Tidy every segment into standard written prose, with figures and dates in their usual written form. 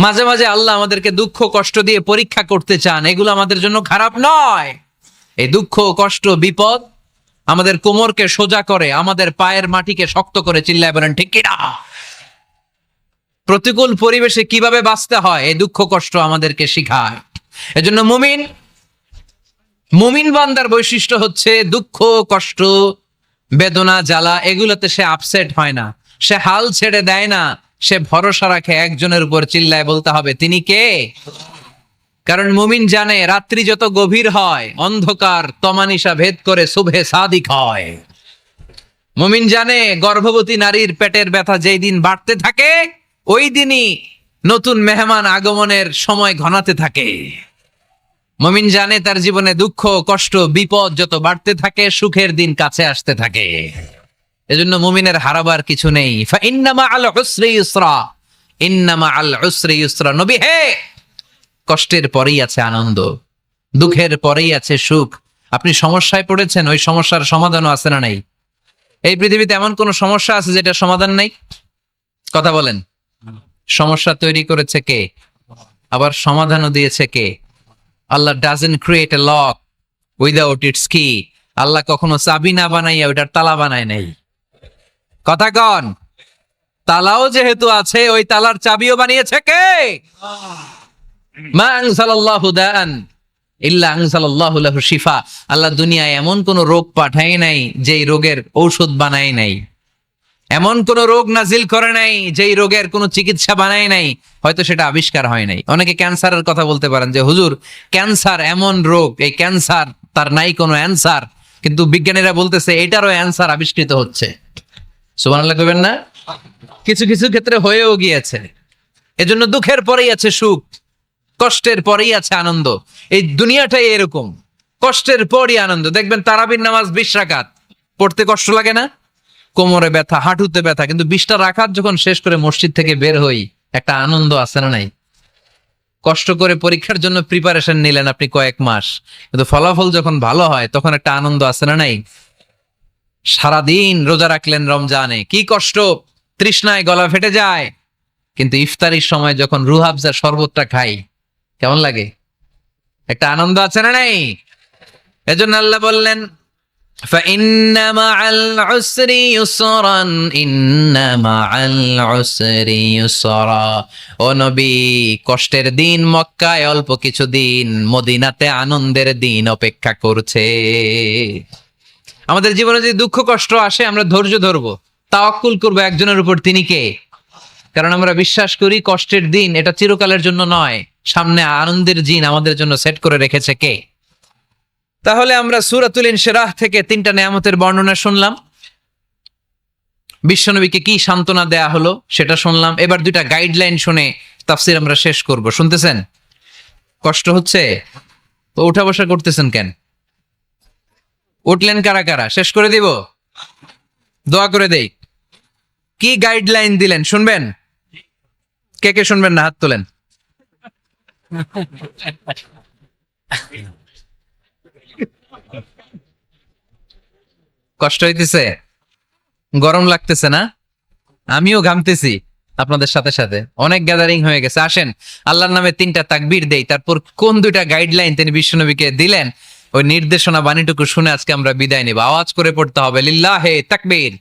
মাঝে মাঝে আল্লাহ আমাদেরকে দুঃখ কষ্ট দিয়ে পরীক্ষা করতে চান, এগুলো আমাদের জন্য খারাপ নয়। এই দুঃখ কষ্ট বিপদ আমাদের কোমরকে সোজা করে, আমাদের পায়ের মাটিকে শক্ত করে, চিল্লায় বলেন ঠিক কিনা? প্রতিকূল পরিবেশে কিভাবে বাঁচতে হয় এই দুঃখ কষ্ট আমাদেরকে শিখায়। এজন্য মুমিন বান্দার বৈশিষ্ট্য হচ্ছে দুঃখ কষ্ট বেদনা জ্বালা এগুলোতে সে আপসেট হয় না, সে হাল ছেড়ে দেয় না, সে ভরসা রাখে একজনের উপর, চিল্লায় বলতে হবে তিনি কে? কারণ মুমিন জানে রাত্রি যত গভীর হয় অন্ধকার তমানিসা ভেদ করে সুবহে সাদিক হয়। মুমিন জানে গর্ভবতী নারীর পেটের ব্যথা যেই দিন বাড়তে থাকে ওই দিনই নতুন মেহমান আগমনের সময় ঘনাতে থাকে। মুমিন জানে তার জীবনে দুঃখ কষ্ট বিপদ যত বাড়তে থাকে সুখের দিন কাছে আসতে থাকে। এজন্য মুমিনের হারাবার কিছু নেই। ইন্না মাআল উসরি ইউসরা, ইন্না মাআল উসরি ইউসরা। নবী হে, কষ্টের পরেই আছে আনন্দ, দুঃখের পরেই আছে সুখ। আপনি সমস্যায় পড়েছেন, ওই সমস্যার সমাধানও আছে না নাই? এই পৃথিবীতে এমন কোন সমস্যা আছে যেটা সমাধান নাই? কথা বলেন। সমস্যা তৈরি করেছে কে? আবার সমাধানও দিয়েছে কে? Allah doesn't create a lock without its key. Allah কখনো চাবি না বানাইয়া ওইটার তালা বানায় নাই। কথা কন। তালাও যেহেতু আছে ওই তালার চাবিও বানিয়েছে কে? মা আনজালাল্লাহু দাআন ইল্লা আনজালাল্লাহু লাহু শিফা। আল্লাহ দুনিয়ায় এমন কোন রোগ পাঠায় নাই যেই রোগের ঔষধ বানায় নাই, এমন কোন রোগ নাজিল করে নাই যেই রোগের কোনো চিকিৎসা বানায় নাই, হয়তো সেটা আবিষ্কার হয় নাই। অনেকে ক্যান্সারের কথা বলতে পারেন যে হুজুর ক্যান্সার এমন রোগ, এই ক্যান্সার তার নাই কোনো অ্যান্সার, কিন্তু বিজ্ঞানীরা বলতেছে এটারও অ্যান্সার আবিষ্কৃত হচ্ছে। সুবহানাল্লাহ কইবেন না? কিছু কিছু ক্ষেত্রে হয়েও গিয়েছে। এজন্য দুঃখের পরেই আছে সুখ, কষ্টের পরেই আছে আনন্দ। এই দুনিয়াটাই এরকম, কষ্টের পরই আনন্দ। দেখবেন তারাবির নামাজ 20 রাকাত পড়তে কষ্ট লাগে না? কোমরে ব্যথা, হাঁটুতে ব্যথা, কিন্তু 20টা রাকাত যখন শেষ করে মসজিদ থেকে বের হই একটা আনন্দ আছে না নাই? কষ্ট করে পরীক্ষার জন্য প্রিপারেশন নিলেন আপনি কয়েক মাস, কিন্তু ফলাফল যখন ভালো হয় তখন একটা আনন্দ আছে না নাই? সারাদিন রোজা রাখলেন রমজানে, কি কষ্ট, তৃষ্ণায় গলা ফেটে যায়, কিন্তু ইফতারির সময় যখন রুহাবজার শরবতটা খাই কেমন লাগে? একটা আনন্দ আছে না নাই? এজন্য আল্লাহ বললেন فإن مع العسر يسرا إن مع العسر يسرا। ও নবী, কষ্টের দিন মক্কায় অল্প কিছু দিন, মদিনাতে আনন্দের দিন অপেক্ষা করছে। আমাদের জীবনে যদি দুঃখ কষ্ট আসে আমরা ধৈর্য ধরবো, তাওয়াক্কুল করবো একজনের উপর, তিনি কে? কারণ আমরা বিশ্বাস করি কষ্টের দিন এটা চিরকালের জন্য নয়, সামনে আনন্দের দিন আমাদের জন্য সেট করে রেখেছে কে? তাহলে আমরা সূরাতুল ইনশিরাহ থেকে 3টা নেয়ামতের বর্ণনা শুনলাম, বিশ্বনবীকে কি সান্ত্বনা দেয়া হলো সেটা শুনলাম। এবার 2টা গাইডলাইন শুনে তাফসীর আমরা শেষ করব। শুনতেছেন? কষ্ট হচ্ছে তো উঠা বসা করতেছেন কেন? উঠলেন কারা কারা? শেষ করে দিব? দোয়া করে দেই। কি গাইডলাইন দিলেন শুনবেন? কে কে শুনবেন না হাত তোলেন। কষ্ট হইতেছে? গরম লাগতেছে না? আমিও ঘামতেছি আপনাদের সাথে সাথে। অনেক গ্যাদারিং হয়ে গেছে। আসেন আল্লাহর নামে 3টা তাকবীর দেই, তারপর কোন 2টা গাইডলাইন তিনি বিশ্বনবীকে দিলেন ওই নির্দেশনা বাণীটুকু শুনে আজকে আমরা বিদায় নেব। আওয়াজ করে পড়তে হবে লিল্লাহে তাকবীর,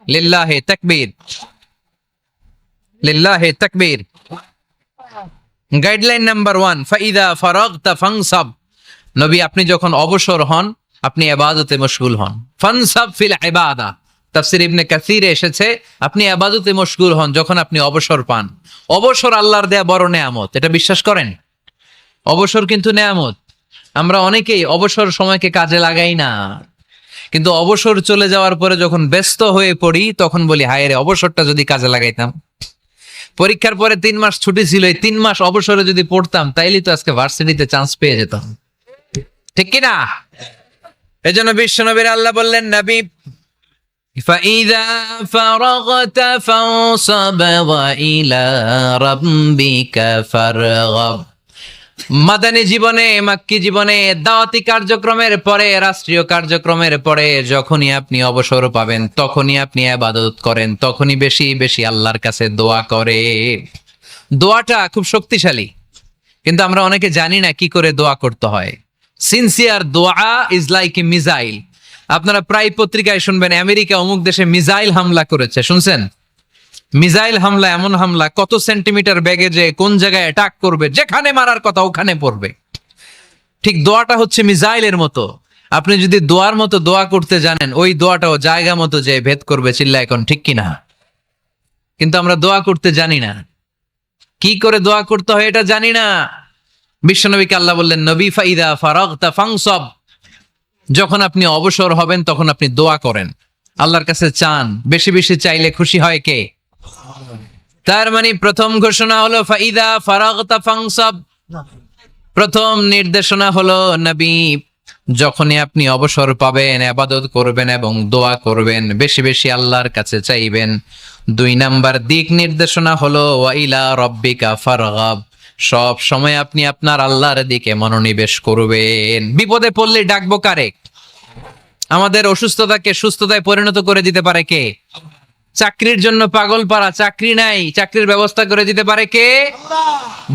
লিল্লাহে তাকবীর, লিল্লাহে তাকবীর। গাইডলাইন নাম্বার 1, ফাইদা ফারাগতা ফানসাব। নবী আপনি যখন অবসর হন আপনি ইবাদতে মশগুল হন। ফানসাব ফিল ইবাদা, তাফসীর ইবনে কাসিরে এসেছে আপনি ইবাদতে মশগুল হন যখন আপনি অবসর পান। অবসর আল্লাহর দেয়া বড় নেয়ামত, এটা বিশ্বাস করেন? অবসর কিন্তু নেয়ামত। আমরা অনেকেই অবসর সময়কে কাজে লাগাই না, কিন্তু অবসর চলে যাওয়ার পরে যখন ব্যস্ত হয়ে পড়ি তখন বলি হায় রে, অবসরটা যদি কাজে লাগাইতাম। পরীক্ষার পরে 3 মাস ছুটি ছিল, এই 3 মাস অবসরে যদি পড়তাম তাইলে তো আজকে ভার্সিটিতে চান্স পেয়ে যেতাম, ঠিক কিনা? এজন্য বিশ্বনবীর আল্লাহ বললেন নবী فَإِذَا فَرَغْتَ فَانصَبْ وَإِلَى رَبِّكَ فَارْغَب। মাদানী জীবনে, মাক্কি জীবনে, দাওয়াতি কার্যক্রমের পরে, রাষ্ট্রীয় কার্যক্রমের পরে যখনই আপনি অবসর পাবেন তখনই আপনি ইবাদত করেন, তখনই বেশি বেশি আল্লাহর কাছে দোয়া করে। দোয়াটা খুব শক্তিশালী, কিন্তু আমরা অনেকে জানি না কি করে দোয়া করতে হয়। সিনসিয়ার দোয়া ইজ লাইক এ মিসাইল। আপনারা প্রায় পত্রিকায় শুনবেন আমেরিকা অমুক দেশে মিসাইল হামলা করেছে, শুনছেন? মিসাইল হামলা এমন হামলা, কত সেন্টিমিটার বেগে যে কোন জায়গায় অ্যাটাক করবে, যেখানে মারার কথা ওখানে পড়বে। ঠিক দোয়াটা হচ্ছে মিসাইলের মতো। আপনি যদি দোয়ার মতো দোয়া করতে জানেন, ওই দোয়াটাও জায়গা মতো যে ভেদ করবে। চিল্লা এখন ঠিক কিনা? কিন্তু আমরা দোয়া করতে জানি না, কি করে দোয়া করতে হয় এটা জানি না। বিশ্বনবীকে আল্লাহ বললেন, নবী ফাইদা ফারাগতা ফানসব, যখন আপনি অবসর হবেন তখন আপনি দোয়া করেন, আল্লাহর কাছে চান। বেশি বেশি চাইলে খুশি হয় কে? তার মানে প্রথম ঘোষণা হলো ফাইদা ফারাগতা ফানসব। প্রথম নির্দেশনা হলো, নবী যখনই আপনি অবসর পাবেন ইবাদত করবেন এবং দোয়া করবেন, বেশি বেশি আল্লাহর কাছে চাইবেন। 2 নাম্বার দিক নির্দেশনা হলো ওয়াইলা রব্বিকা ফারগাব, সব সময় আপনি আপনার আল্লাহর দিকে মনোনিবেশ করবেন। বিপদে পড়লে ডাকবো কারে? আমাদের অসুস্থতাকে সুস্থতায় পরিণত করে দিতে পারে কে? চাকরির জন্য পাগল পারা, চাকরি নাই, চাকরির ব্যবস্থা করে দিতে পারে কে?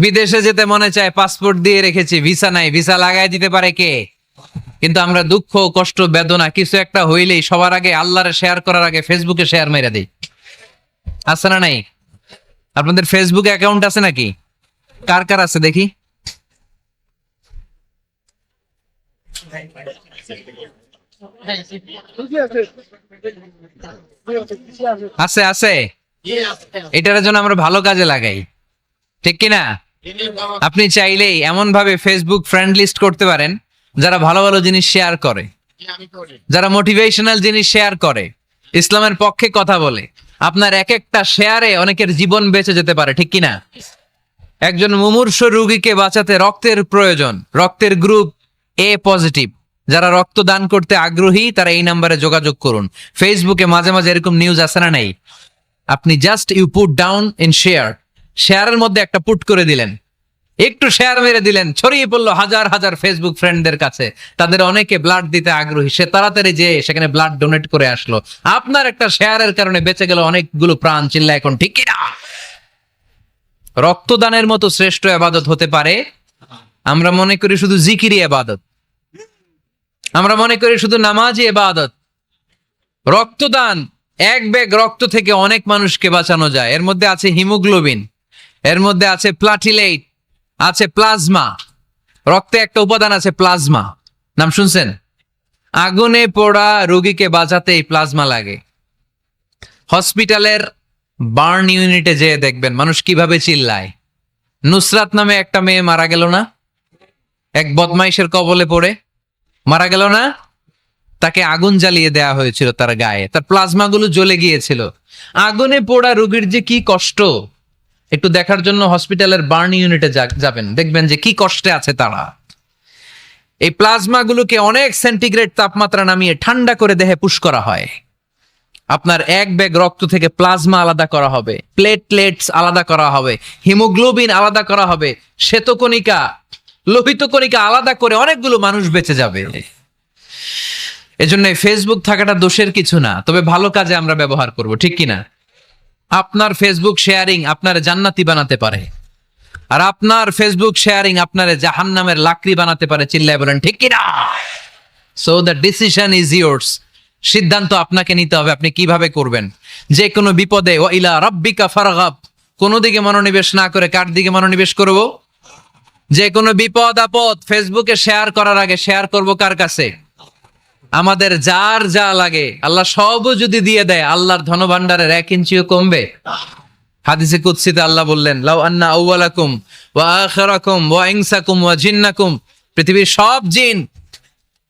বিদেশে যেতে মনে চায়, পাসপোর্ট দিয়ে রেখেছি, ভিসা নাই, ভিসা লাগাই দিতে পারে কে? কিন্তু আমরা দুঃখ কষ্ট বেদনা কিছু একটা হইলেই সবার আগে আল্লাহরে শেয়ার করার আগে ফেসবুকে শেয়ার মেরে দেই। আছে না নাই? আপনাদের ফেসবুকে অ্যাকাউন্ট আছে নাকি? কার কার আছে দেখি? আছে আছে। এটার জন্য আমরা ভালো কাজে লাগাই, ঠিক কিনা? আপনি চাইলেই এমন ভাবে ফেসবুক ফ্রেন্ড লিস্ট করতে পারেন যারা ভালো ভালো জিনিস শেয়ার করে, যারা মোটিভেশনাল জিনিস শেয়ার করে, ইসলামের পক্ষে কথা বলে। আপনার এক একটা শেয়ারে অনেকের জীবন বেঁচে যেতে পারে, ঠিক কিনা? একজন মুমূর্ষ রোগীকে বাঁচাতে রক্তের প্রয়োজন, রক্তের গ্রুপ এ পজিটিভ। যারা রক্ত দান করতে আগ্রহী তারা এই নাম্বারে যোগাযোগ করুন। ফেসবুকে মাঝে মাঝে এরকম নিউজ আসে না নাই? আপনি just you put down in share, শেয়ারের মধ্যে একটা পুট করে দিলেন, একটু শেয়ার মেরে দিলেন, ছড়িয়ে পড়লো হাজার হাজার ফেসবুক ফ্রেন্ডদের কাছে। তাদের অনেকে ব্লাড দিতে আগ্রহী, সে তাড়াতাড়ি যে সেখানে ব্লাড ডোনেট করে আসলো। আপনার একটা শেয়ারের কারণে বেঁচে গেল অনেকগুলো প্রাণ। চিল্লা এখন ঠিক কিনা? রক্তদানের মতো শ্রেষ্ঠ ইবাদত হতে পারে? আমরা মনে করি শুধু জিকিরি ইবাদত, আমরা মনে করি শুধু নামাজি ইবাদত। রক্তদান, এক ব্যাগ রক্ত থেকে অনেক মানুষকে বাঁচানো যায়। এর মধ্যে আছে হিমোগ্লোবিন, এর মধ্যে আছে প্লাটিলেট, আছে প্লাজমা। রক্তে একটা উপাদান আছে প্লাজমা, নাম শুনছেন? আগুনে পোড়া রোগীকে বাঁচাতে এই প্লাজমা লাগে। হসপিটালের বার্ন ইউনিটে যেয়ে দেখবেন মানুষ কিভাবে চিল্লায়। নুসরাত নামে একটা মেয়ে মারা গেল না? এক বদমাইশের কবলে পড়ে মারা গেল না? তাকে আগুন জ্বালিয়ে দেয়া হয়েছিল তার গায়ে, তার প্লাজমা গুলো জ্বলে গিয়েছিল। আগুনে পোড়া রোগীর যে কি কষ্ট, একটু দেখার জন্য হসপিটালের বার্ন ইউনিটে যাবেন, দেখবেন যে কি কষ্টে আছে তারা। এই প্লাজমা গুলোকে অনেক সেন্টিগ্রেড তাপমাত্রা নামিয়ে ঠান্ডা করে দেহে পুশ করা হয়। আপনার এক ব্যাগ রক্ত থেকে প্লাজমা আলাদা করা হবে, প্লেটলেটস আলাদা করা হবে, হিমোগ্লোবিন আলাদা করা হবে, শ্বেতকণিকা, লোহিত কণিকা আলাদা করে অনেকগুলো মানুষ বেঁচে যাবে। এজন্য ফেসবুক থাকাটা দোষের কিছু না, তবে ভালো কাজে আমরা ব্যবহার করব, ঠিক কিনা? আপনার ফেসবুক শেয়ারিং আপনার জান্নাতি বানাতে পারে, আর আপনার ফেসবুক শেয়ারিং আপনার জাহান্নামের লাকড়ি বানাতে পারে। চিল্লায় বলেন ঠিক কিনা? So the decision is yours. সিদ্ধান্ত আপনাকে নিতে হবে, আপনি কিভাবে করবেন। যে কোনো বিপদে ওয়াইলা রাব্বিকা ফারগাব, কোনো দিকে মনোনিবেশ না করে কার দিকে মনোনিবেশ করব? যে কোনো বিপদ আপদ ফেসবুকে শেয়ার করার আগে শেয়ার করব কার কাছে? আমাদের যার যা লাগে আল্লাহ সবও যদি দিয়ে দেয়, আল্লাহর ধনভাণ্ডারের 1 ইঞ্চিও কমবে? হাদিসে কুদসিতে আল্লাহ বললেন, লাউ আন্না আউওয়ালাকুম ওয়া আখিরাকুম ওয়া ইনসাকুম ওয়া জিন্নাকুম, পৃথিবীর সব জিন,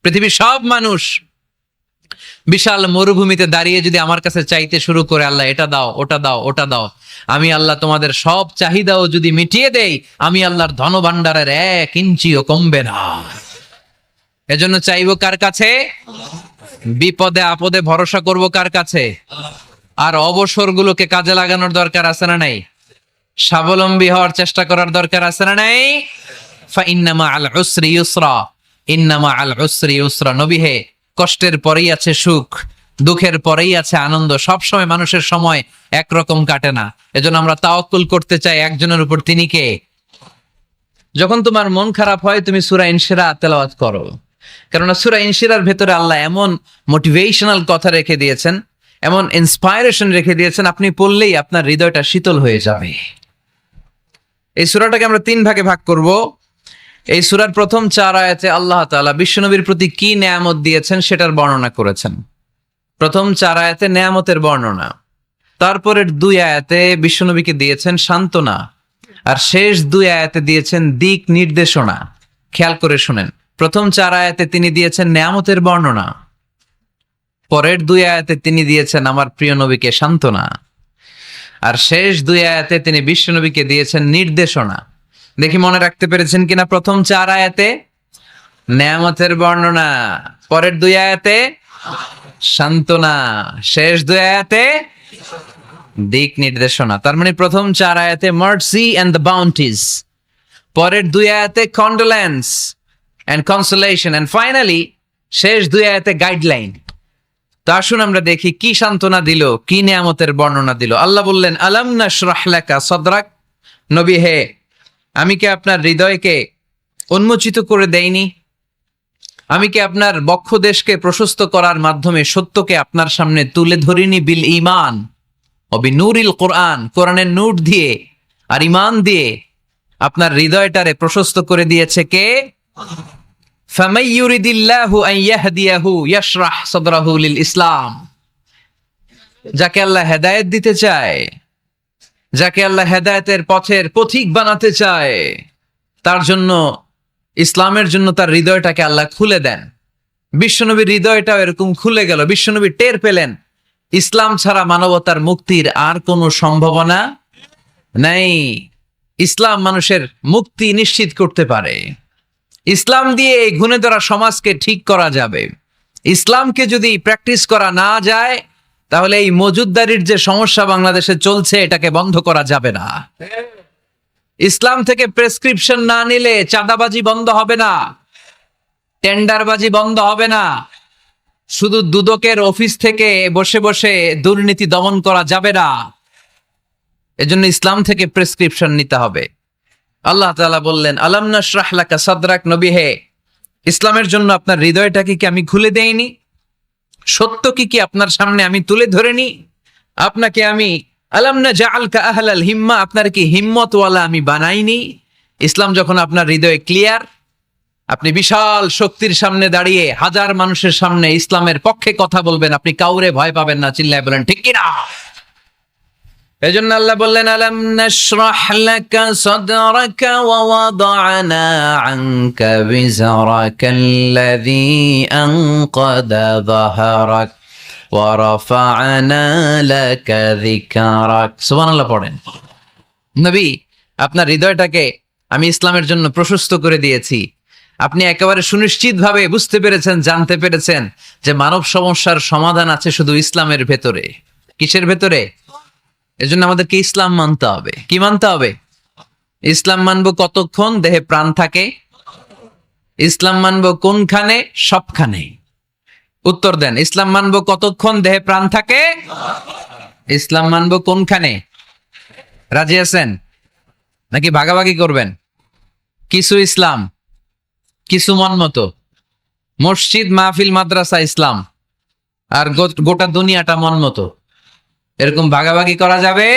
পৃথিবীর সব মানুষ বিশাল মরুভূমিতে দাঁড়িয়ে যদি আমার কাছে চাইতে শুরু করে, আল্লাহ এটা দাও, ওটা দাও, ওটা দাও, আমি আল্লাহ তোমাদের সব চাহিদাও যদি মিটিয়ে দেই, আমি আল্লাহর ধনভাণ্ডারের 1 ইঞ্চিও কমবে না। এজন্য চাইবো কার কাছে? বিপদে আপদে ভরসা করব কার কাছে? আর অবসরগুলোকে কাজে লাগানোর দরকার আছে না নাই? স্বাবলম্বী হওয়ার চেষ্টা করার দরকার আছে না নাই? ফাইন্না মাআল উসরি ইউসরা, ইন্না মাআল উসরি ইউসরা। নবী হে, কষ্টের পরেই আছে সুখ, দুঃখের পরেই আছে আনন্দ। সবসময় মানুষের সময় একরকম কাটে না। এজন্য আমরা তাওয়াক্কুল করতে চাই একজনের উপর, তিনি কে? যখন তোমার মন খারাপ হয় তুমি সূরা ইনশিরাহ তেলাওয়াত করো, কেননা সূরা ইনশিরাহর ভেতরে আল্লাহ এমন মোটিভেশনাল কথা রেখে দিয়েছেন, এমন ইন্সপায়ারেশন রেখে দিয়েছেন, আপনি পড়লেই আপনার হৃদয়টা শীতল হয়ে যাবে। এই সূরাটাকে আমরা 3 ভাগে ভাগ করব। এই সূরার প্রথম 4 আয়াতে আল্লাহ তাআলা বিশ্বনবীর প্রতি কি নেয়ামত দিয়েছেন সেটার বর্ণনা করেছেন। প্রথম 4 আয়াতে নেয়ামতের বর্ণনা, তারপরের 2 আয়াতে বিশ্বনবীকে দিয়েছেন সান্ত্বনা, আর শেষ 2 আয়াতে দিয়েছেন দিক নির্দেশনা। খেয়াল করে শুনেন, প্রথম 4 আয়াতে তিনি দিয়েছেন নেয়ামতের বর্ণনা, পরের 2 আয়াতে তিনি দিয়েছেন আমার প্রিয় নবীকে সান্ত্বনা, আর শেষ 2 আয়াতে তিনি বিশ্বনবীকে দিয়েছেন নির্দেশনা। দেখি মনে রাখতে পেরেছেন কিনা? প্রথম 4 আয়াতে নেয়ামতের বর্ণনা, পরের 2 আয়াতে সান্ত্বনা, শেষ 2 আয়াতে দিক নির্দেশনা। তার মানে প্রথম 4 আয়াতে মার্সি এন্ড দ্য বাউন্টিজ, পরের 2 আয়াতে condolence and consolation, and finally শেষ 2 আয়াতে গাইডলাইন। তো আসুন আমরা দেখি কি সান্ত্বনা দিল, কি নিয়ামতের বর্ণনা দিল। আল্লাহ বললেন, আলাম নাশরাহ লাকা সাদরাক। নবী হে, আমি কি আপনার হৃদয়কে উন্মোচিত করে দেইনি? আমি কি আপনার বক্ষদেশকে প্রশস্ত করার মাধ্যমে সত্যকে আপনার সামনে তুলে ধরিনি? বিল ঈমান ও বিনূরিল কোরআন, কোরআনের নূর দিয়ে আর ঈমান দিয়ে আপনার হৃদয়টারে প্রশস্ত করে দিয়েছে কে? ফামাই ইউরিদিল্লাহু আন ইয়াহদিয়াহু ইয়াশরাহ সাদরাহু লিল ইসলাম। যাকে আল্লাহ হেদায়েত দিতে চায়, যাকে আল্লাহ হেদায়েতের পথের পথিক বানাতে চায়, তার জন্য, ইসলামের জন্য তার হৃদয়টাকে আল্লাহ খুলে দেন। বিশ্বনবীর হৃদয়টাও এরকম খুলে গেল। বিশ্বনবী টের পেলেন ইসলাম ছাড়া মানবতার মুক্তির আর কোনো সম্ভাবনা নাই। ইসলাম মানুষের মুক্তি নিশ্চিত করতে পারে। ইসলাম দিয়ে এই ঘুণে ধরা সমাজকে ঠিক করা যাবে। ইসলামকে যদি প্র্যাকটিস করা না যায়, তাহলে এই মজুদদারির যে সমস্যা বাংলাদেশে চলছে, এটাকে বন্ধ করা যাবে না। ইসলাম থেকে প্রেসক্রিপশন না নিলে চাঁদাবাজি বন্ধ হবে না, টেন্ডারবাজি বন্ধ হবে না, শুধু দুদকের অফিস থেকে বসে বসে দুর্নীতি দমন করা যাবে না। এজন্য ইসলাম থেকে প্রেসক্রিপশন নিতে হবে। আল্লাহ তাআলা বললেন, আলাম নাশরাহ লাকা সাদরাক। নবী হে, ইসলামের জন্য আপনার হৃদয়টাকে কি আমি খুলে দেইনি? সত্য কি আপনার সামনে আমি তুলে ধরেনি? আপনাকে আমি আলাম নাজআলকা আহলাল হিম্মা, আপনার কি হিম্মতওয়ালা আমি বানাইনি? ইসলাম যখন আপনার হৃদয়ে ক্লিয়ার, আপনি বিশাল শক্তির সামনে দাঁড়িয়ে হাজার মানুষের সামনে ইসলামের পক্ষে কথা বলবেন, আপনি কাউরে ভয় পাবেন না। চিল্লায় বলেন ঠিক কিনা? এজন্য আল্লাহ বললেন, আলাম নাশরাহ লাকা সাদরাকা ওয়া ওয়াদা'না আনকা বিজরাকাল্লাযী আনকাদা যাহরাক ওয়া রাফা'না লাকা যিকরাক। সুবহানাল্লাহ পড়েন। নবী, আপনার হৃদয়টাকে আমি ইসলামের জন্য প্রশস্ত করে দিয়েছি। আপনি একেবারে সুনিশ্চিতভাবে বুঝতে পেরেছেন, জানতে পেরেছেন যে মানব সমস্যার সমাধান আছে শুধু ইসলামের ভেতরে। কিসের ভেতরে? এজন্য আমাদেরকে ইসলাম মানতে হবে। কি মানতে হবে? ইসলাম মানবো কতক্ষণ দেহে প্রাণ থাকে? ইসলাম মানবো কোনখানে? সবখানে। উত্তর দেন, ইসলাম মানবো কতক্ষণ দেহে প্রাণ থাকে? ইসলাম মানবো কোনখানে? রাজি আছেন নাকি ভাগাভাগি করবেন? কিছু ইসলাম, কিছু মন মতো। মসজিদ, মাহফিল, মাদ্রাসা ইসলাম, আর গোটা দুনিয়াটা মন মতো। এরকম ভাগাভাগি করা যাবে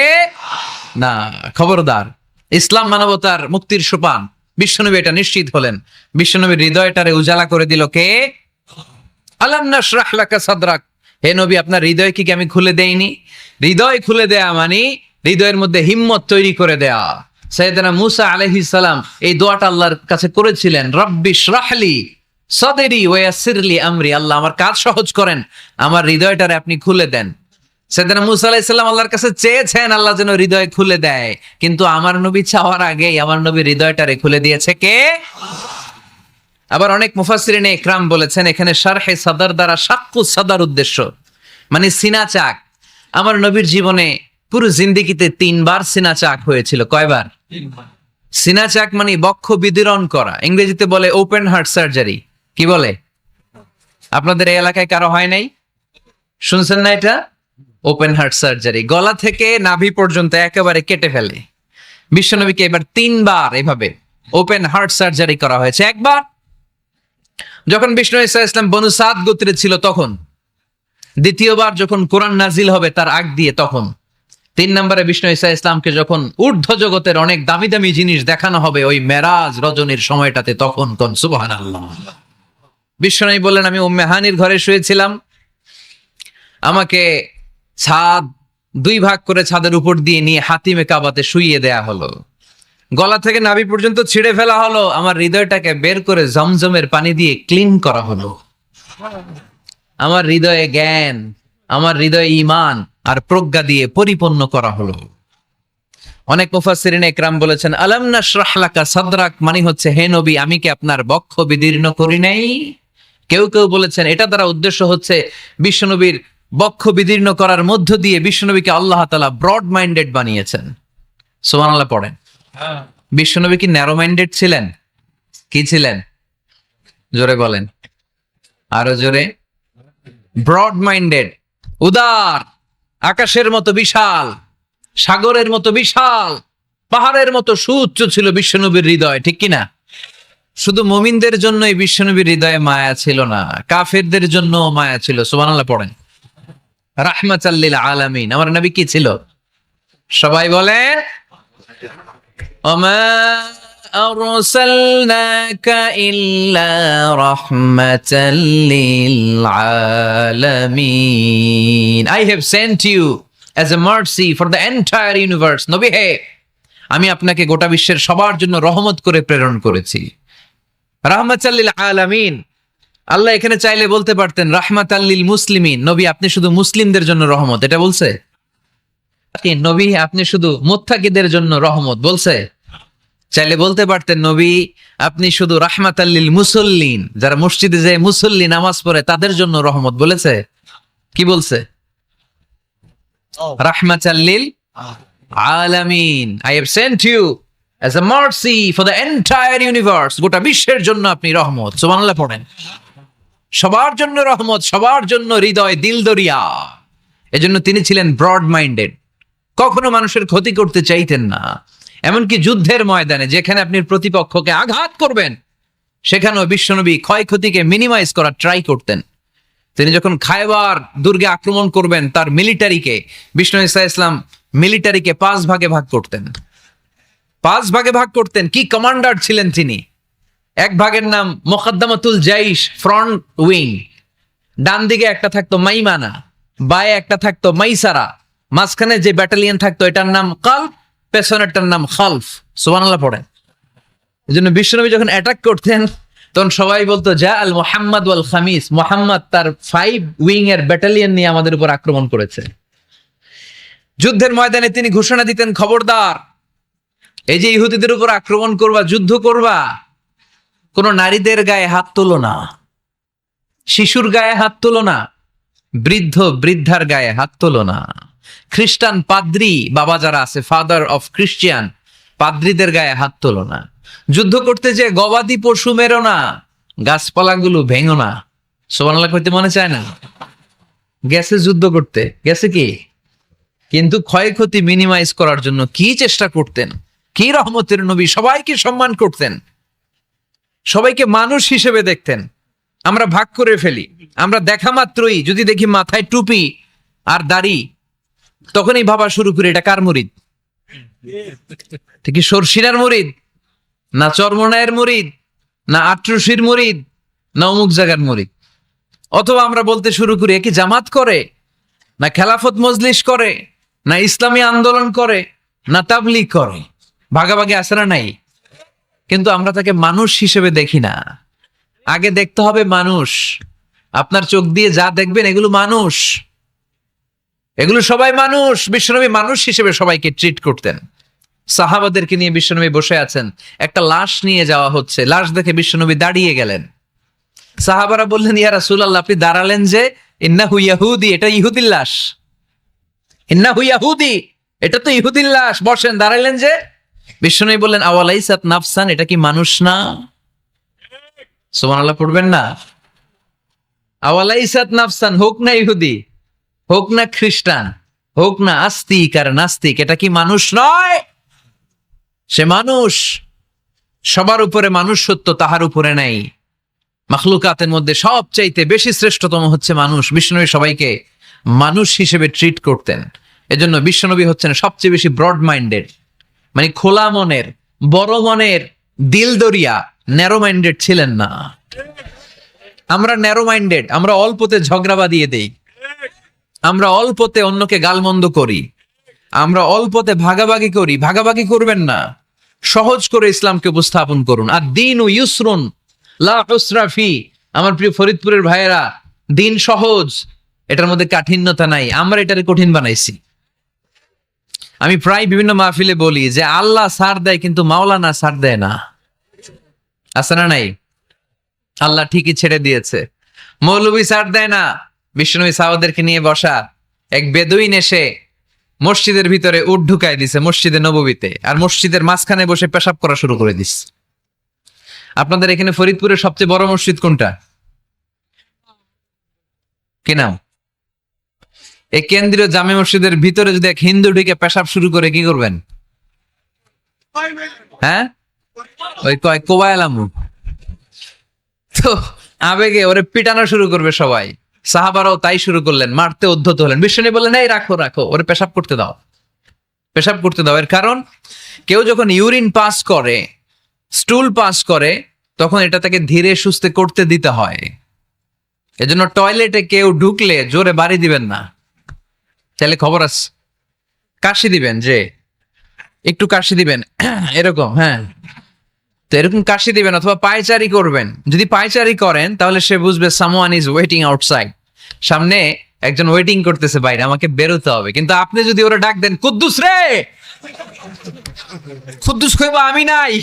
না, খবরদার। ইসলাম মানবতার মুক্তির সোপান। বিশ্বনবী এটা নিশ্চিত হলেন। বিশ্বনবীর হৃদয়টারে উজালা করে দিল কে? আলাম নাশরাহ লাকা সাদরাক। হে নবী, আপনার হৃদয় কি আমি খুলে দেইনি? হৃদয় খুলে দেয়া মানে হৃদয়ের মধ্যে হিম্মত তৈরি করে দেয়া। সাইয়েদনা মুসা আলাইহিস সালাম এই দোয়াটা আল্লাহর কাছে করেছিলেন, রব্বি শরাহলি সাদরি ওয়া ইয়াসসিরলি আমরি। আল্লাহ, আমার কাজ সহজ করেন, আমার হৃদয়টারে আপনি খুলে দেন। সাইয়েদনা মুসা আলাইহিস সালাম আল্লাহর কাছে চেয়েছেন আল্লাহ যেন হৃদয় খুলে দেয়, কিন্তু আমার নবী চাওয়ার আগেই আমার নবীর হৃদয়টারে খুলে দিয়েছে কে? আবার অনেক মুফাসসিরিনে ইকরাম বলেছেন এখানে শারহে সাদর দ্বারা শাক্কু সাদর উদ্দেশ্য, মানে সিনা চাক। আমার নবীর জীবনে পুরো জিন্দেগিতে 3 বার সিনা চাক হয়েছিল। কয়বার? সিনা চাক মানে বক্ষ বিদীর্ণ করা, ইংরেজিতে বলে ওপেন হার্ট সার্জারি। কি বলে? আপনাদের এই এলাকায় কারো হয় নাই? শুনছেন না এটা? ওপেন হার্ট সার্জারি, গলা থেকে নাভি পর্যন্ত একেবারে কেটে ফেলে। বিশ্বনবীকে এবার 3 বার এভাবে ওপেন হার্ট সার্জারি করা হয়েছে। একবার যখন বিষ্ণু ঈসা ইসলাম বনু সাদ গোত্রে ছিল তখন, দ্বিতীয়বার যখন কোরআন নাজিল হবে তার আগ দিয়ে তখন, 3 নম্বরে বিষ্ণু ঈসা ইসলামকে যখন ঊর্ধ্ব জগতের অনেক দামি দামি জিনিস দেখানো হবে ওই মেরাজ রজনীর সময়টাতে, তখন কোন সুবহানাল্লাহ। বিশ্বনবী বললেন, আমি উম্মে হানির ঘরে শুয়েছিলাম, আমাকে ছাদ 2 ভাগ করে ছাদের উপর দিয়ে নিয়ে হাতিমে কাবাতে শুইয়ে দেয়া হলো, গলা থেকে নাভি পর্যন্ত ছিঁড়ে ফেলা হলো, আমার হৃদয়টাকে বের করে জমজমের পানি দিয়ে ক্লিন করা হলো, আমার হৃদয়ে জ্ঞান, আমার হৃদয়ে ঈমান আর প্রজ্ঞা দিয়ে পরিপূর্ণ করা হলো। অনেক মুফাসসিরিন ইকরাম বলেছেন, আলাম নাশরাহ লাকা সাদরাক মানে হচ্ছে, হে নবী আমি কি আপনার বক্ষ বিদীর্ণ করি নাই? কেউ কেউ বলেছেন এটা দ্বারা উদ্দেশ্য হচ্ছে বিশ্বনবীর বক্ষ বিদীর্ণ করার মধ্য দিয়ে বিশ্বনবীকে আল্লাহ তাআলা ব্রড মাইন্ডেড বানিয়েছেন। সুবহানাল্লাহ পড়েন। বিশ্বনবী কি ন্যারো মাইন্ডেড ছিলেন? কি ছিলেন? জোরে বলেন, আরো জোরে। ব্রড মাইন্ডেড, উদার, আকাশের মতো বিশাল, সাগরের মতো বিশাল, পাহাড়ের মতো সুউচ্চ ছিল বিশ্বনবীর হৃদয়, ঠিক কিনা? শুধু মুমিনদের জন্যই বিশ্বনবীর হৃদয়ে মায়া ছিল না, কাফেরদের জন্য মায়া ছিল। সুবহানাল্লাহ পড়েন। রাহমাতাল লিল আলামিন, আমার নবী কি ছিল? সবাই বলেন, ওমা আরসালনাকা ইল্লা রাহমাতাল লিল আলামিন, I have sent you as a mercy for the entire universe. নবী হে, আমি আপনাকে গোটা বিশ্বের সবার জন্য রহমত করে প্রেরণ করেছি। রাহমাতাল লিল আলামিন, আল্লাহ এখানে চাইলে বলতে পারতেন রাহমাতাল লিল মুসলিমিন, নবী আপনি শুধু মুসলিমদের জন্য রহমত, এটা বলছে? নবী আপনি শুধু মুত্তাকিদের জন্য রহমত বলছে? চাইলে বলতে পারতেন নবী আপনি শুধু রাহমাতাল লিল মুসাল্লিন, যারা মসজিদে যায় মুসল্লি নামাজ পড়ে তাদের জন্য রহমত বলেছে? কি বলছে? রাহমাতাল লিল আলামিন, I have sent you as a mercy for the entire universe, গোটা বিশ্বের জন্য আপনি রহমত। সুবহানাল্লাহ পড়েন। সবার জন্য রহমত, সবার জন্য হৃদয় দিল দরিয়া। এজন্য তিনি ছিলেন ব্রড মাইন্ডেড, কখনো মানুষের ক্ষতি করতে চাইতেন না। এমনকি যুদ্ধের ময়দানে যেখানে আপনি প্রতিপক্ষকে আঘাত করবেন সেখানেও বিশ্বনবী ক্ষয়ক্ষতিকে মিনিমাইজ করার ট্রাই করতেন। তিনি যখন খায়বার দুর্গে আক্রমণ করবেন তার মিলিটারিকে, বিষ্ণু ঈসা ইসলাম মিলিটারিকে 5 ভাগে ভাগ করতেন। 5 ভাগে ভাগ করতেন। কি কমান্ডার ছিলেন তিনি! এক ভাগের নাম মুকদ্দমাতুল জাইশ, ফ্রন্ট উইং। ডান দিকে একটা থাকতো মাইমানা, বায়ে একটা থাকতো মাইসারা, মাঝখানে যে ব্যাটালিয়ন থাকতো এটার নাম কালব, পেছনেরটার নাম খালফ। সুবহানাল্লাহ পড়েন। এজন্য বিশ্বনবী যখন অ্যাটাক করতেন তখন সবাই বলতো যা আল মুহাম্মদ ওয়াল খামিস, মুহাম্মদ তার 5 উইং এর ব্যাটালিয়ন নিয়ে আমাদের উপর আক্রমণ করেছে। যুদ্ধের ময়দানে তিনি ঘোষণা দিতেন, খবরদার, এই যে ইহুদিদের উপর আক্রমণ করবা, যুদ্ধ করবা, কোন নারীদের গায়ে হাত তোলো না, শিশুর গায়ে হাত তোলো না, বৃদ্ধ বৃদ্ধার গায়ে হাত তোলো না, খ্রিস্টান পাদ্রী বাবা যারা আছে, ফাদার অফ খ্রিস্টিয়ান, পাদ্রীদের গায়ে হাত তোলো না, যুদ্ধ করতে যে গবাদি পশু মেরো না, গাছপালাগুলো ভেঙো না। সুবহানাল্লাহ কইতে মনে চায় না? গেছে যুদ্ধ করতে, গেছে কি, কিন্তু ক্ষয়ক্ষতি মিনিমাইজ করার জন্য কি চেষ্টা করতেন! কি রহমতের নবী! সবাইকে সম্মান করতেন, সবাইকে মানুষ হিসেবে দেখতেন। আমরা ভাগ করে ফেলি, আমরা দেখা মাত্রই যদি দেখি মাথায় টুপি আর দাড়ি, তখনই ভাবা শুরু করি এটা কার মুরিদ? ঠিক সরসিনার মুরিদ, না চরমনায়ের মুরিদ, না আট্রসির মুরিদ, না অমুক জায়গার মুরিদ। অথবা আমরা বলতে শুরু করি কি জামাত করে, না খেলাফত মজলিস করে, না ইসলামী আন্দোলন করে, না তাবলীগ করে। ভাগাভাগি আছে না নাই? কিন্তু আমরা তাকে মানুষ হিসেবে দেখি না। আগে দেখতে হবে মানুষ। আপনার চোখ দিয়ে যা দেখবেন এগুলো মানুষ, এগুলো সবাই মানুষ। বিশ্বনবী মানুষ হিসেবে সবাইকে ট্রিট করতেন। সাহাবাদেরকে নিয়ে বিশ্বনবী বসে আছেন, একটা লাশ নিয়ে যাওয়া হচ্ছে, লাশ দেখে বিশ্বনবী দাঁড়িয়ে গেলেন। সাহাবারা বললেন, ইয়া রাসূলুল্লাহ, আপনি দাঁড়ালেন যে? ইন্নাহু ইয়াহুদি, এটা ইহুদির লাশ। ইন্নাহু ইয়াহুদি, এটা তো ইহুদির লাশ, বসেন, দাঁড়াইলেন যে? বিষ্ণু বললেন আওয়ালাইসাত নাফসান, এটা কি মানুষ না? সুবহানাল্লাহ পড়বেন না? আওয়ালাইসাত নাফসান, হোক না ইহুদি, হোক না খ্রিস্টান, হোক না আস্তিক আর নাস্তিক, এটা কি মানুষ নয়? সে মানুষ। সবার উপরে মানুষ সত্য, তাহার উপরে নাই। মাখলুকাতের মধ্যে সবচাইতে বেশি শ্রেষ্ঠতম হচ্ছে মানুষ। বিশ্বনবী সবাইকে মানুষ হিসেবে ট্রিট করতেন। এজন্য বিশ্বনবী হচ্ছেন সবচেয়ে বেশি ব্রড মাইন্ডেড, মানে খোলা মনের, বড় মনের, দিল দরিয়া, ন্যারো মাইন্ডেড ছিলেন না। আমরা ন্যারো মাইন্ডেড, আমরা অল্পতে ঝগড়া বাঁধিয়ে দেই, আমরা অল্পতে অন্যকে গালমন্দ করি, আমরা অল্পতে ভাগাভাগি করি। ভাগাভাগি করবেন না, সহজ করে ইসলামকে উপস্থাপন করুন। আর দিন ও ইউসরুন লা উসরা ফি। আমার প্রিয় ফরিদপুরের ভাইয়েরা, দিন সহজ, এটার মধ্যে কাঠিন্যতা নাই। আমরা এটারে কঠিন বানাইছি। আমি প্রায় বিভিন্ন মাহফিলে বলি যে আল্লাহ ছাড় দেয় কিন্তু মাওলানা ছাড় দেয় না। আছে না নাই? আল্লাহ ঠিকই ছেড়ে দিয়েছে, মৌলবী ছাড় দেয় না। বিশ্বনবী সাহাবাদেরকে নিয়ে বসা, এক বেদুইন এসে মসজিদের ভিতরে উট ঢুকায় দিছে, মসজিদে নববীতে, আর মসজিদের মাঝখানে বসে পেশাব করা শুরু করে দিস। আপনাদের এখানে ফরিদপুরের সবচেয়ে বড় মসজিদ কোনটা? কি নাম? এই কেন্দ্রীয় জামে মসজিদের ভিতরে যদি এক হিন্দু ঢুকে পেশাব শুরু করে, কি করবেন? হ্যাঁ, ওই কয় কোবায়ালামু। তো আবেগে ওরে পিটানো শুরু করবে সবাই। সাহাবারাও তাই শুরু করলেন, মারতে উদ্ধত হলেন। বিষ্ণু বললেন এই রাখো রাখো, ওরে পেশাব করতে দাও, পেশাব করতে দাও। এর কারণ কেউ যখন ইউরিন পাস করে, স্টুল পাস করে, তখন এটা তাকে ধীরে সুস্থে করতে দিতে হয়। এজন্য টয়লেটে কেউ ঢুকলে জোরে বাড়ি দিবেন না। তাহলে খবর আছে, কাশি দিবেন, যে একটু কাশি দিবেন এরকম, হ্যাঁ, তো এরকম কাশি দিবেন। অথবা পায়চারি করবেন। যদি পায়চারি করেন তাহলে সে বুঝবে সামওয়ান ইজ ওয়েটিং আউটসাইড, সামনে একজন ওয়েটিং করতেছে বাইরে, আমাকে বেরোতে হবে। কিন্তু আপনি যদি ওরা ডাক দেন, কুদ্দুস রে, কুদ্দুস কইবা আমি নাই,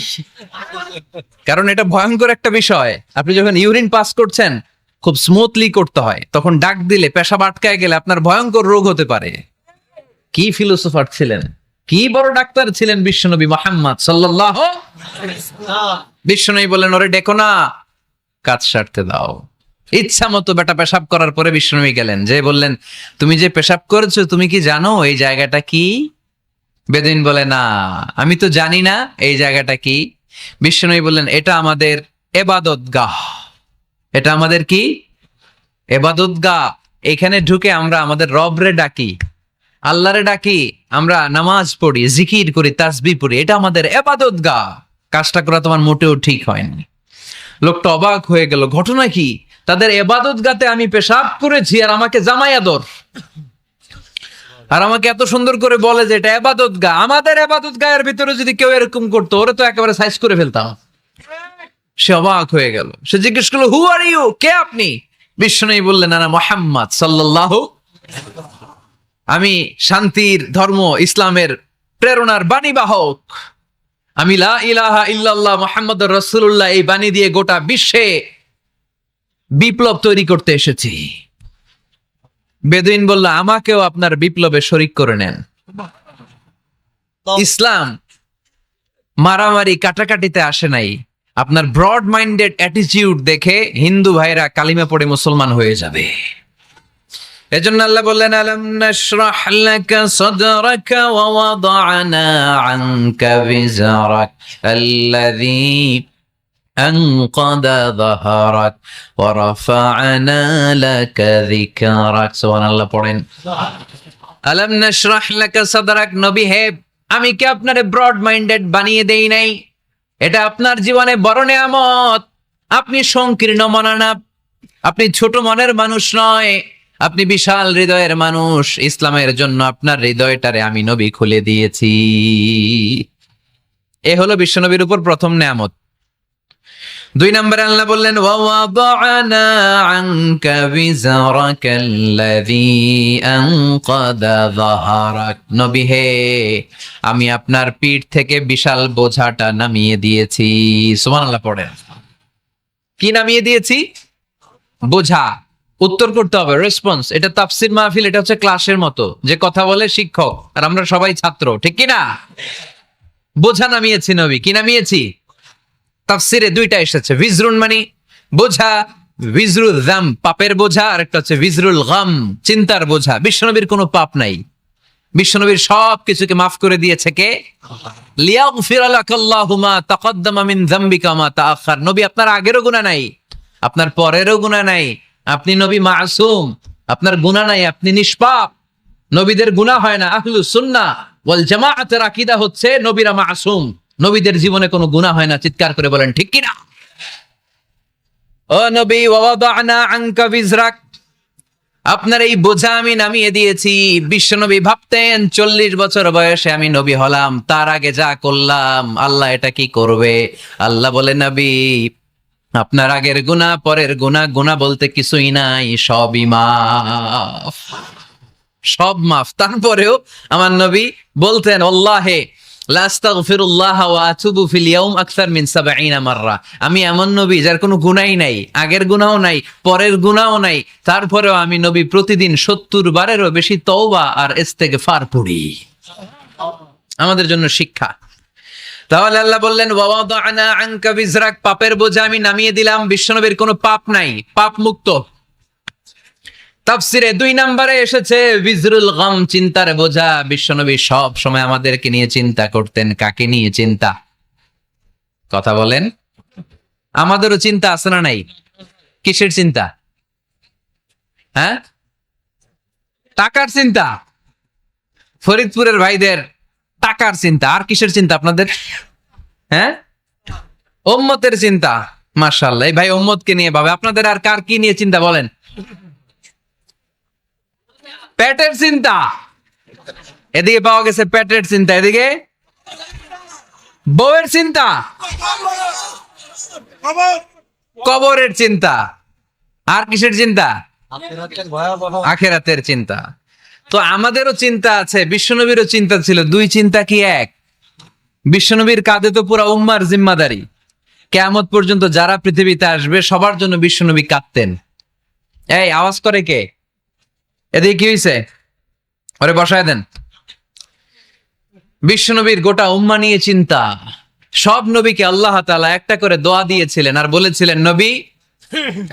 কারণ এটা ভয়ঙ্কর একটা বিষয়। আপনি যখন ইউরিন পাস করছেন খুব স্মুথলি করতে হয়, তখন ডাক দিলে পেশাব আটকায় গেলে আপনার ভয়ঙ্কর রোগ হতে পারে। কি ফিলোসোফার ছিলেন, কি বড় ডাক্তার ছিলেন বিশ্বনবী মুহাম্মদ সাল্লাল্লাহু আলাইহি ওয়াসাল্লাম। বিশ্বনবী বলেন ওরে ডেকো না, কাজ সারতে দাও। ইচ্ছা মতো বেটা পেশাব করার পরে বিশ্বনবী গেলেন, যে বললেন তুমি যে পেশাব করেছো তুমি কি জানো এই জায়গাটা কি? বেদুইন বলে না, আমি তো জানি না এই জায়গাটা কি। বিশ্বনবী বললেন এটা আমাদের ইবাদতগাহ। এটা আমাদের কি? ইবাদতগাহ। এখানে ঢুকে আমরা আমাদের রবরে ডাকি, আল্লাহরে ডাকি, আমরা নামাজ পড়ি, জিকির করি, তাসবিহ পড়ি, এটা আমাদের ইবাদতগাহ। কাজটা করা তোমার মোটেও ঠিক হয়নি। লোকটা অবাক হয়ে গেল, ঘটনা কি? তাদের ইবাদতগাহতে আমি পেশাব করেছি আর আমাকে জামাই আদর, আর আমাকে এত সুন্দর করে বলে যে এটা ইবাদতগাহ। আমাদের ইবাদতগাহের ভিতরে যদি কেউ এরকম করতো, ওরে তো একেবারে সাইজ করে ফেলতাম। সে অবাক হয়ে গেল। সে জিজ্ঞেস করলো হু আর ইউ, কে আপনি? বিশ্বনবী বললেন আনা মুহাম্মদ সাল্লাল্লাহু, আমি শান্তির ধর্ম ইসলামের প্রেরণার বাণী বাহক। আমি লা ইলাহা ইল্লাল্লাহ মুহাম্মাদুর রাসূলুল্লাহ এই বাণী দিয়ে গোটা বিশ্বে বিপ্লব তৈরি করতে এসেছি। বেদুইন বলল আমাকেও আপনার বিপ্লবে শরীক করে নেন। ইসলাম মারামারি কাটাকাটিতে আসে নাই। আপনার ব্রড মাইন্ডেড অ্যাটিটিউড দেখে হিন্দু ভাইরা কালিমা পড়ে মুসলমান হয়ে যাবে। এজন্য আল্লাহ বললেন আলাম নাশরাহ লাকা সাদরাকা ওয়া ওয়াদা'না আনকা বিজরাক আল্লাযী আনকাদা যাহরাক ওয়া রাফা'না লাকা যিকরাক। সুবহানাল্লাহ পড়েন। আলাম নাশরাহ লাকা সাদরাক, নবী হে, আমি কি আপনারে ব্রড মাইন্ডেড বানিয়ে দেই নাই? এটা আপনার জীবনে বড় নেয়ামত। আপনি সংকীর্ণ মনা না, আপনি ছোট মনের মানুষ নয়, আপনি বিশাল হৃদয়ের মানুষ। ইসলামের জন্য আপনার হৃদয়টারে আমি নবী খুলে দিয়েছি। এ হলো বিশ্বনবীর উপর প্রথম নেয়ামত। 2 নম্বরে আল্লাহ বললেন ওয়া ওয়াদা'না আনকা বিজরাকাল্লাযী আনকাদা যাহরাক, নবী হে, আমি আপনার পিঠ থেকে বিশাল বোঝাটা নামিয়ে দিয়েছি। সুবহানাল্লাহ পড়েন। কি নামিয়ে দিয়েছি? বোঝা। উত্তর করতে হবে, রেসপন্স। এটা তাফসীর মাহফিল, এটা হচ্ছে ক্লাসের মতো, যে কথা বলে শিক্ষক আর আমরা সবাই ছাত্র, ঠিক কি না? বোঝা নামিয়েছি নবী, কি নামিয়েছি? তাফসিরে দুইটা এসেছে, ভিজরুন মানে বোঝা, ভিজরুল গাম পাপের বোঝা, আর একটা হচ্ছে ভিজরুল গাম চিন্তার বোঝা। বিশ্বনবীর কোনো পাপ নাই, বিশ্বনবীর সব কিছুকে মাফ করে দিয়েছে কে? লিয়াগফির লাকাল্লাহু মা তাকদ্দামা মিন যামবিকা মা তাআখার। নবী আপনার আগেরও গুনাহ নাই, আপনার পরেরও গুনাহ নাই, আপনি নবী মাসুম, আপনার গুনাহ নাই, আপনি নিষ্পাপ। নবীদের গুনাহ হয় না। আহলুস সুন্নাহ ওয়াল জামাআতের আকীদা হচ্ছে নবীরা মাসুম, নবীদের জীবনে কোনো গুনাহ হয় না। চিৎকার করে বলেন ঠিক কি না? ও নবী, ওয়াদানা আনকা বিজরাক, আপনার এই বোঝা আমি নামিয়ে দিয়েছি। বিশ্বনবী ভাবতেন 40 বছর বয়সে আমি নবী হলাম, তার আগে যা করলাম আল্লাহ এটা কি করবে? আল্লাহ বলে, নবী আপনার আগের গুনাহ, পরের গুনাহ, গুনাহ বলতে কিছুই নাই, সবই মাফ, সব মাফ। তারপরেও আমার নবী বলতেন, আল্লাহে লা আস্তাগফিরুল্লাহ ওয়া আতুবু ফিল ইয়াউম আকসার মিন ৭০ মাররা। আমি এমন নবী যার কোনো গুনাহই নাই, আগের গুনাহও নাই, পরের গুনাহও নাই, তারপরেও আমি নবী প্রতিদিন ৭০ বারেরও বেশি তওবা আর ইস্তেগফার পড়ি। আমাদের জন্য শিক্ষা। তাহলে আল্লাহ বললেন ওয়াদানা আনকা বিজরাক, পাপের বোঝা আমি নামিয়ে দিলাম। বিশ্বনবীর কোনো পাপ নাই, পাপ মুক্ত। তাফসিরে 2 নম্বরে এসেছে বিজরুল গাম চিন্তার বোঝা। বিশ্বনবী সব সময় আমাদেরকে নিয়ে চিন্তা করতেন। কাকে নিয়ে চিন্তা? কথা বলেন। আমাদেরও চিন্তা আছে না নাই? কিসের চিন্তা? হ্যাঁ, টাকার চিন্তা। ফরিদপুরের ভাইদের টাকার চিন্তা। আর কিসের চিন্তা আপনাদের? হ্যাঁ, উম্মতের চিন্তা। মাশাআল্লাহ, এই ভাই উম্মতকে নিয়ে ভাবে। আপনাদের আর কার কি নিয়ে চিন্তা বলেন? পেটের চিন্তা। এদিকে পাওয়া গেছে পেটের চিন্তা, এদিকে বউয়ের চিন্তা, কবরের চিন্তা। আর কিসের চিন্তা? আখিরাতের চিন্তা। তো আমাদেরও চিন্তা আছে, বিশ্বনবীরও চিন্তা ছিল। 2 চিন্তা কি এক? বিশ্বনবীর কাঁধে তো পুরা উম্মার জিম্মাদারি। কিয়ামত পর্যন্ত যারা পৃথিবীতে আসবে সবার জন্য বিশ্বনবী কাঁদতেন। এই আওয়াজ করে কে? এদিকে কি হইছে? ওরে বসায় দেন। বিশ্বনবীর গোটা উম্মা নিয়ে চিন্তা। সব নবীকে আল্লাহ তাআলা একটা করে দোয়া দিয়েছিলেন আর বলেছিলেন, নবী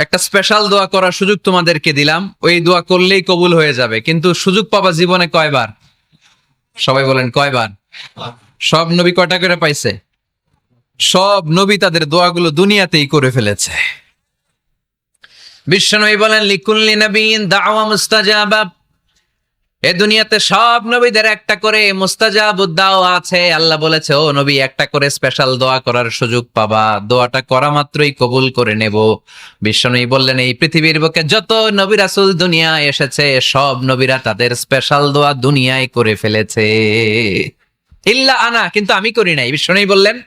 একটা স্পেশাল দোয়া করার সুযোগ তোমাদেরকে দিলাম, ওই দোয়া করলেই কবুল হয়ে যাবে। কিন্তু সুযোগ পাবা জীবনে কয়বার? সবাই বলেন কয়বার? সব নবী কয়টা করে পাইছে? সব নবী তাদের দোয়াগুলো দুনিয়াতেই করে ফেলেছে। বিশ্বনবী বলেন, লিকুল্লি নবিয়্যিন দাওয়া মুস্তাজাবা। এ দুনিয়াতে সব নবীদের একটা করে মুস্তাজাবুদ দাওয়া আছে। আল্লাহ বলেছে, ও নবী একটা করে স্পেশাল দোয়া করার সুযোগ পাবা, দোয়াটা করা মাত্রই কবুল করে নেব। বিশ্বনবী বললেন, এই পৃথিবীর বুকে যত নবী রাসূল দুনিয়ায় এসেছে সব নবীরা তাদের স্পেশাল দোয়া দুনিয়ায় করে ফেলেছে, ইল্লা আনা, কিন্তু আমি করি নাই। বিশ্বনবী বললেন,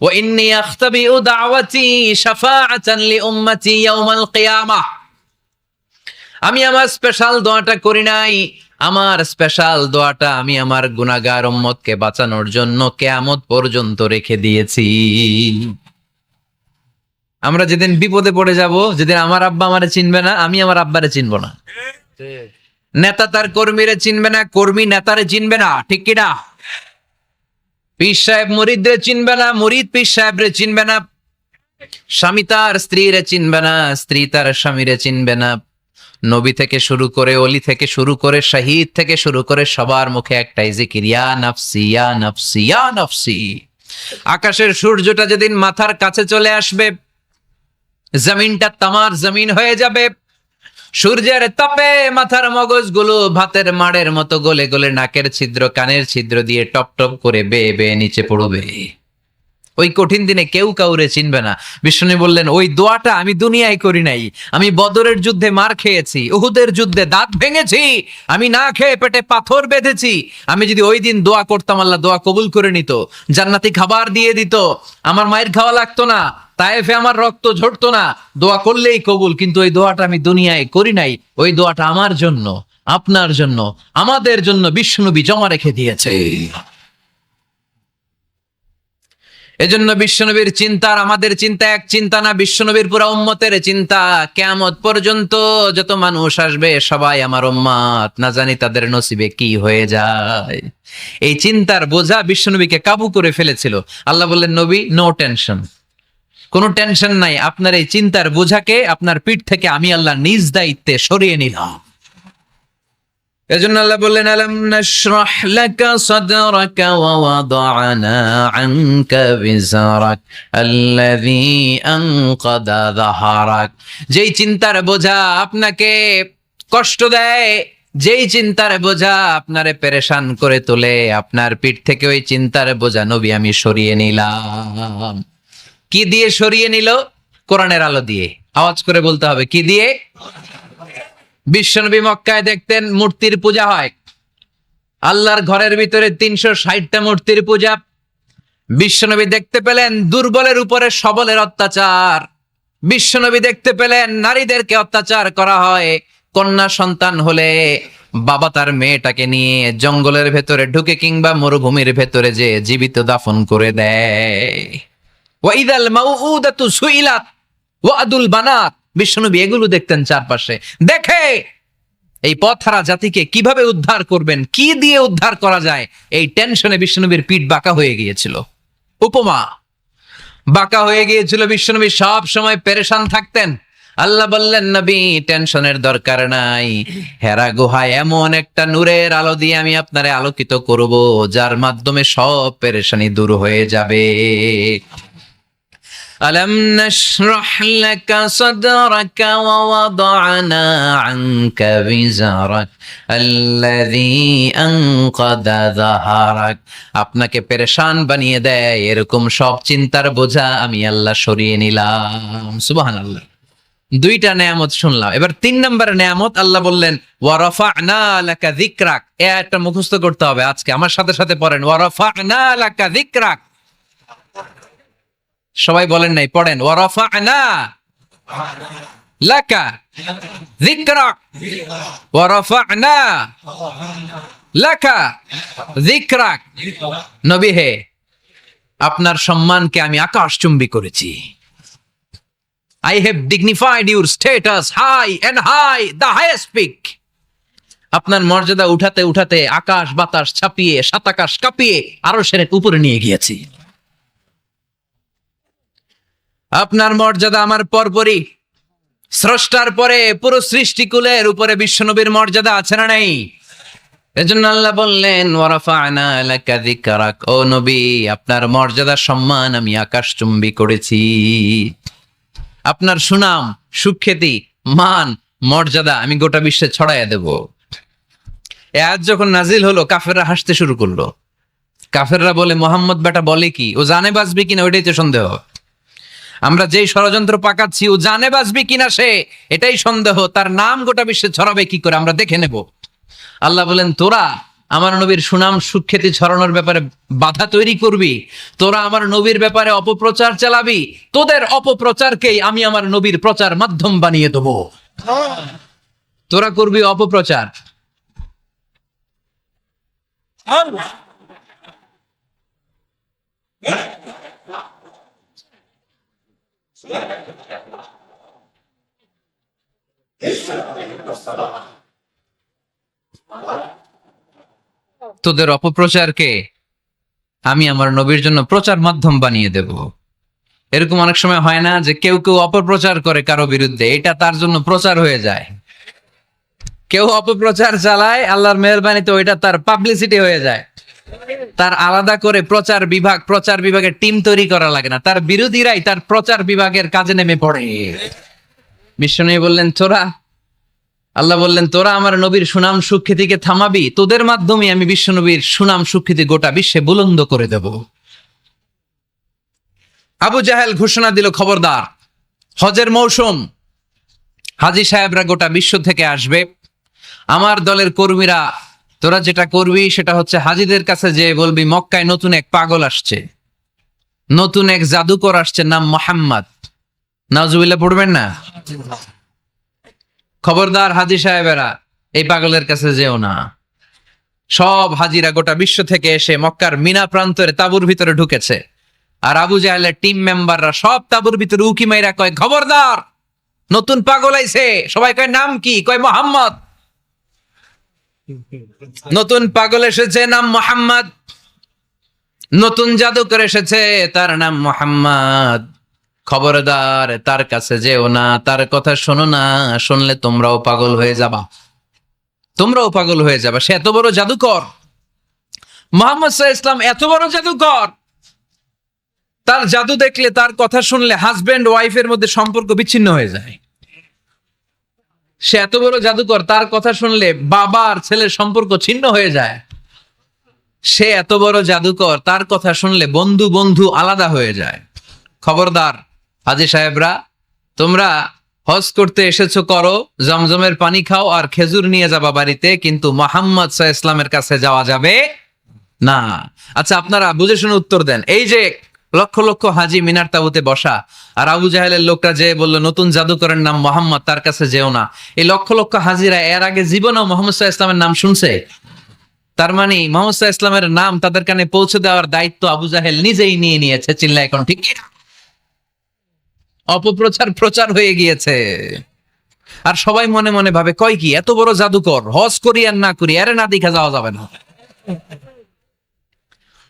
ওয়া ইন্নী আখতাবিউ দাওয়াতি শাফাআতান লি উম্মতি ইয়াউমাল কিয়ামাহ। আমি আমার স্পেশাল দোয়াটা করি নাই। আমার স্পেশাল দোয়াটা আমি আমার গুনাহগার উম্মতকে বাঁচানোর জন্য কিয়ামত পর্যন্ত রেখে দিয়েছি। আমরা যেদিন বিপদে পড়ে যাব, যেদিন আমার আব্বা আমারে চিনবে না, আমি আমার আব্বারে চিনব না, নেতা তার কর্মীরে চিনবে না, কর্মী নেতারে চিনবে না, ঠিক কি না? পীর সাহেব মুরিদরে চিনবে না, মুরিদ পীর সাহেবরে চিনবে না, স্বামী তার স্ত্রীরে চিনবে না, স্ত্রী তার স্বামীরে চিনবে না। নবী থেকে শুরু করে, অলি থেকে শুরু করে, শহীদ থেকে শুরু করে সবার মুখে একটাই জিকির, ইয়া নাফসি ইয়া নাফসি ইয়া নাফসি। আকাশের সূর্যটা যেদিন মাথার কাছে চলে আসবে, জমিনটা তামার জমিন হয়ে যাবে। সূর্যের তাপে মাথার মগজগুলো ভাতের মাড়ের মতো গলে গলে নাকের ছিদ্র, কানের ছিদ্র দিয়ে টপ টপ করে বেয়ে বেয়ে নিচে পড়বে। ওই কঠিন দিনে কেউ কাউরে চিনবে না। বিষ্ণু বললেন, ওই দোয়াটা আমি দুনিয়ায় করি নাই। আমি বদরের যুদ্ধে মার খেয়েছি, উহুদের যুদ্ধে দাঁত ভেঙেছি, আমি না খেয়ে পেটে পাথর বেঁধেছি। আমি যদি ওই দিন দোয়া করতাম, আল্লাহ দোয়া কবুল করে নিত, জান্নাতি খাবার দিয়ে দিত, আমার মায়ের খাওয়া লাগতো না, তায়েফে আমার রক্ত ঝরতো না, দোয়া করলেই কবুল। কিন্তু ওই দোয়াটা আমি দুনিয়ায় করি নাই। ওই দোয়াটা আমার জন্য, আপনার জন্য, আমাদের জন্য বিশ্বনবী জমা রেখে দিয়েছে। এজন্য বিশ্বনবীর চিন্তা আর আমাদের চিন্তা এক চিন্তা না, বিশ্বনবীর পুরা উম্মতের চিন্তা। কিয়ামত পর্যন্ত যত মানুষ আসবে সবাই আমার উম্মত, না জানি তাদের নসিবে কি হয়ে যায়। এই চিন্তার বোঝা বিশ্বনবীকে কাবু করে ফেলেছিল। আল্লাহ বললেন, নবী নো টেনশন, কোনো টেনশন নাই, আপনার এই চিন্তার বোঝাকে আপনার পিঠ থেকে আমি আল্লাহ নিজ দায়িত্বে সরিয়ে নিলাম। এজন্য আল্লাহ বললেন, আলাম নাশরাহ লাকা সাদরাকা ওয়া ওয়াদা'না আনকা বিজরাক আল্লাযী আনকাদা যাহরাক। যেই চিন্তার বোঝা আপনাকে কষ্ট দেয়, যেই চিন্তার বোঝা আপনারে পেরেশান করে তোলে, আপনার পিঠ থেকে ওই চিন্তার বোঝা নবী আমি সরিয়ে নিলাম। কি দিয়ে সরিয়ে নিল? কোরআনের আলো দিয়ে। আওয়াজ করে বলতে হবে, কি দিয়ে? বিশ্বনবী মক্কায় দেখতেন মূর্তির পূজা হয়, আল্লাহর ঘরের ভিতরে 360টা মূর্তির পূজা। বিশ্বনবী দেখতে পেলেন দুর্বলের উপরে সবলের অত্যাচার। বিশ্বনবী দেখতে পেলেন নারীদেরকে অত্যাচার করা হয়। কন্যা সন্তান হলে বাবা তার মেয়েটাকে নিয়ে জঙ্গলের ভেতরে ঢুকে কিংবা মরুভূমির ভেতরে যে জীবিত দাফন করে দেয়। ওয়াইদাল মাউউদাতু সুইলাত ওয়াদুল বানাত। বিশ্বনবী এগুলো দেখতেন চারপাশে। দেখে এই পথহারা জাতিকে কিভাবে উদ্ধার করবেন, কি দিয়ে উদ্ধার করা যায়, এই টেনশনে বিশ্বনবীর পিঠ বাঁকা হয়ে গিয়েছিল। উপমা, বাঁকা হয়ে গিয়েছিল। বিশ্বনবী সব সময় পেরেশান থাকতেন। আল্লাহ বললেন, নবী টেনশনের দরকার নাই, হেরা গুহায় এমন একটা নূরের আলো দিয়ে আমি আপনারে আলোকিত করব, যার মাধ্যমে সব পেরেশানি দূর হয়ে যাবে। ألم نشرح لك صدرك ووضعنا عنك وزرك الذي أنقض ظهرك। আপনাকে পেরেশান বানিয়ে দেয় এরকম সব চিন্তার বোঝা আমি আল্লাহ সরিয়ে নিলাম। সুবহানাল্লাহ। দুইটা নেয়ামত শুনলাম, এবার 3 নম্বর নেয়ামত আল্লাহ বললেন, ওয়া রাফা'না লাকা যিকরাক। এটা মুখস্থ করতে হবে আজকে, আমার সাথে সাথে পড়েন, ওয়া রাফা'না লাকা যিকরাক। সবাই বলেন নাই, পড়েন, ওয়া রাফা'না লাকা যিকরাক ওয়া রাফা'না লাকা যিকরাক। নবী হে, আপনার সম্মানকে আমি আকাশচুম্বী করেছি। I have dignified your status high and high, the highest peak. আপনার মর্যাদা উঠাতে উঠাতে আকাশ বাতাস ছাপিয়ে সাতাকাশ কাঁপিয়ে আরো সেরে উপরে নিয়ে গিয়েছি। আপনার মর্যাদা আমার পরপরই, স্রষ্টার পরে পুরো সৃষ্টিকুলের উপরে বিশ্বনবীর মর্যাদা আছে না নাই? এজন্য আল্লাহ বললেন, ওয়া রাফা'না লাকা যিকরাক। ও নবী, আপনার মর্যাদা সম্মান আমি আকাশচুম্বী করেছি। আপনার সুনাম, সুখ্যাতি, মান, মর্যাদা আমি গোটা বিশ্বে ছড়াইয়া দেব। এ আয়াত যখন নাজিল হলো, কাফেররা হাসতে শুরু করলো। কাফেররা বলে, মোহাম্মদ বেটা বলে কি, ও জানে বাঁচবে কিনা ওইটাই তো সন্দেহ। আমরা যেই ষড়যন্ত্র পাকাচ্ছি, ও জানে বাঁচবে কিনা সে এটাই সন্দেহ। তার নাম গোটা বিশ্বে ছড়াবে কি করে আমরা দেখে নেব। আল্লাহ বলেন, তোরা আমার নবীর সুনাম সুখ্যাতি ছড়ানোর ব্যাপারে বাধা তৈরি করবি, তোরা আমার নবীর ব্যাপারে অপপ্রচার চালাবি, তোদের অপপ্রচারকেই আমি আমার নবীর প্রচার মাধ্যম বানিয়ে দেব। তোরা করবি অপপ্রচার। তোদের অপপ্রচারকে আমি আমার নবীর জন্য প্রচার মাধ্যম বানিয়ে দেব। এরকম অনেক সময় হয় না যে কেউ কেউ অপপ্রচার করে কারো বিরুদ্ধে, এটা তার জন্য প্রচার হয়ে যায়। কেউ অপপ্রচার চালায়, আল্লাহর মেহেরবানিতে ওইটা তার পাবলিসিটি হয়ে যায়। তার আলাদা করে প্রচার বিভাগের টিম তৈরি করা লাগে না, তার বিরোধীরাই তার প্রচার বিভাগের কাজে নেমে পড়ে। বিশ্বনবী বললেন, আল্লাহ বললেন, তোরা আমার নবীর সুনাম সুখ্যাতিকে থামাবি, তোদের মাধ্যমে আমি বিশ্বনবীর সুনাম সুখ্যাতি গোটা বিশ্বে বুলন্দ করে দেব। আবু জাহেল ঘোষণা দিল, খবরদার, হজের মৌসুম, হাজী সাহেবরা গোটা বিশ্ব থেকে আসবে, আমার দলের কর্মীরা তোরা যেটা করবি সেটা হচ্ছে হাজীদের কাছে যে বলবি, মক্কায় নতুন এক পাগল আসছে, নতুন এক জাদুকর আসছে, নাম মুহাম্মদ। নাউজুবিল্লাহ পড়বেন না? খবরদার হাজী সাহেবেরা, এই পাগলের কাছে যেও না। সব হাজিরা গোটা বিশ্ব থেকে এসে মক্কার মিনা প্রান্তরে তাঁবুর ভিতরে ঢুকেছে। আর আবু জাহেলের টিম মেম্বাররা সব তাবুর ভিতরে উকি মাইরা কয়, খবরদার, নতুন পাগল আইছে। সবাই কয়, নাম কি? কয়, মোহাম্মদ। নতুন পাগল এসেছে, নাম মোহাম্মদ। নতুন জাদুকর এসেছে, তার নাম মোহাম্মদ। খবরদার, তার কাছে যেও না, তার কথা শোনো না, শুনলে তোমরাও পাগল হয়ে যাবা, তোমরাও পাগল হয়ে যাবা। সে এত বড় জাদুকর, মুহাম্মদ সাল্লাল্লাহু আলাইহি ওয়াসাল্লাম এত বড় জাদুকর। তার জাদু দেখলে, তার কথা শুনলে হাজবেন্ড ওয়াইফের মধ্যে সম্পর্ক বিচ্ছিন্ন হয়ে যায়। সে এত বড় জাদুকর, তার কথা শুনলে বাবা আর ছেলের সম্পর্ক ছিন্ন হয়ে যায়। সে এত বড় জাদুকর, তার কথা শুনলে বন্ধু বন্ধু আলাদা হয়ে যায়। খবরদার হাজী সাহেবরা, তোমরা হজ করতে এসেছো, করো, জমজমের পানি খাও আর খেজুর নিয়ে যাবা বাড়িতে, কিন্তু মুহাম্মদ সাল্লাল্লাহু আলাইহি ওয়াসাল্লামের কাছে যাওয়া যাবে না। আচ্ছা, আপনারা বুঝে শুনে উত্তর দেন। এই যে লক্ষ লক্ষ হাজি মিনার তাবুতে বসা, আর আবু জাহেলের লোকটা যে বললো নতুন জাদুকরের নাম মোহাম্মদ, তার কাছে যেও না, এই লক্ষ লক্ষ হাজিরা এর আগে জীবনেও মোহাম্মদ সাল্লাল্লাহু আলাইহি ওয়াসাল্লামের নাম শুনছে? তার মানে মোহাম্মদ সাল্লাল্লাহু আলাইহি ওয়াসাল্লামের নাম তাদের কানে পৌঁছে দেওয়ার দায়িত্ব আবু জাহেল নিজেই নিয়ে নিয়েছে। চিল্লা এখন ঠিক কি? অপপ্রচার প্রচার হয়ে গিয়েছে। আর সবাই মনে মনে ভাবে, কয় কি, এত বড় জাদুকর, হজ করি আর না করি এর না দেখা যাওয়া যাবে না।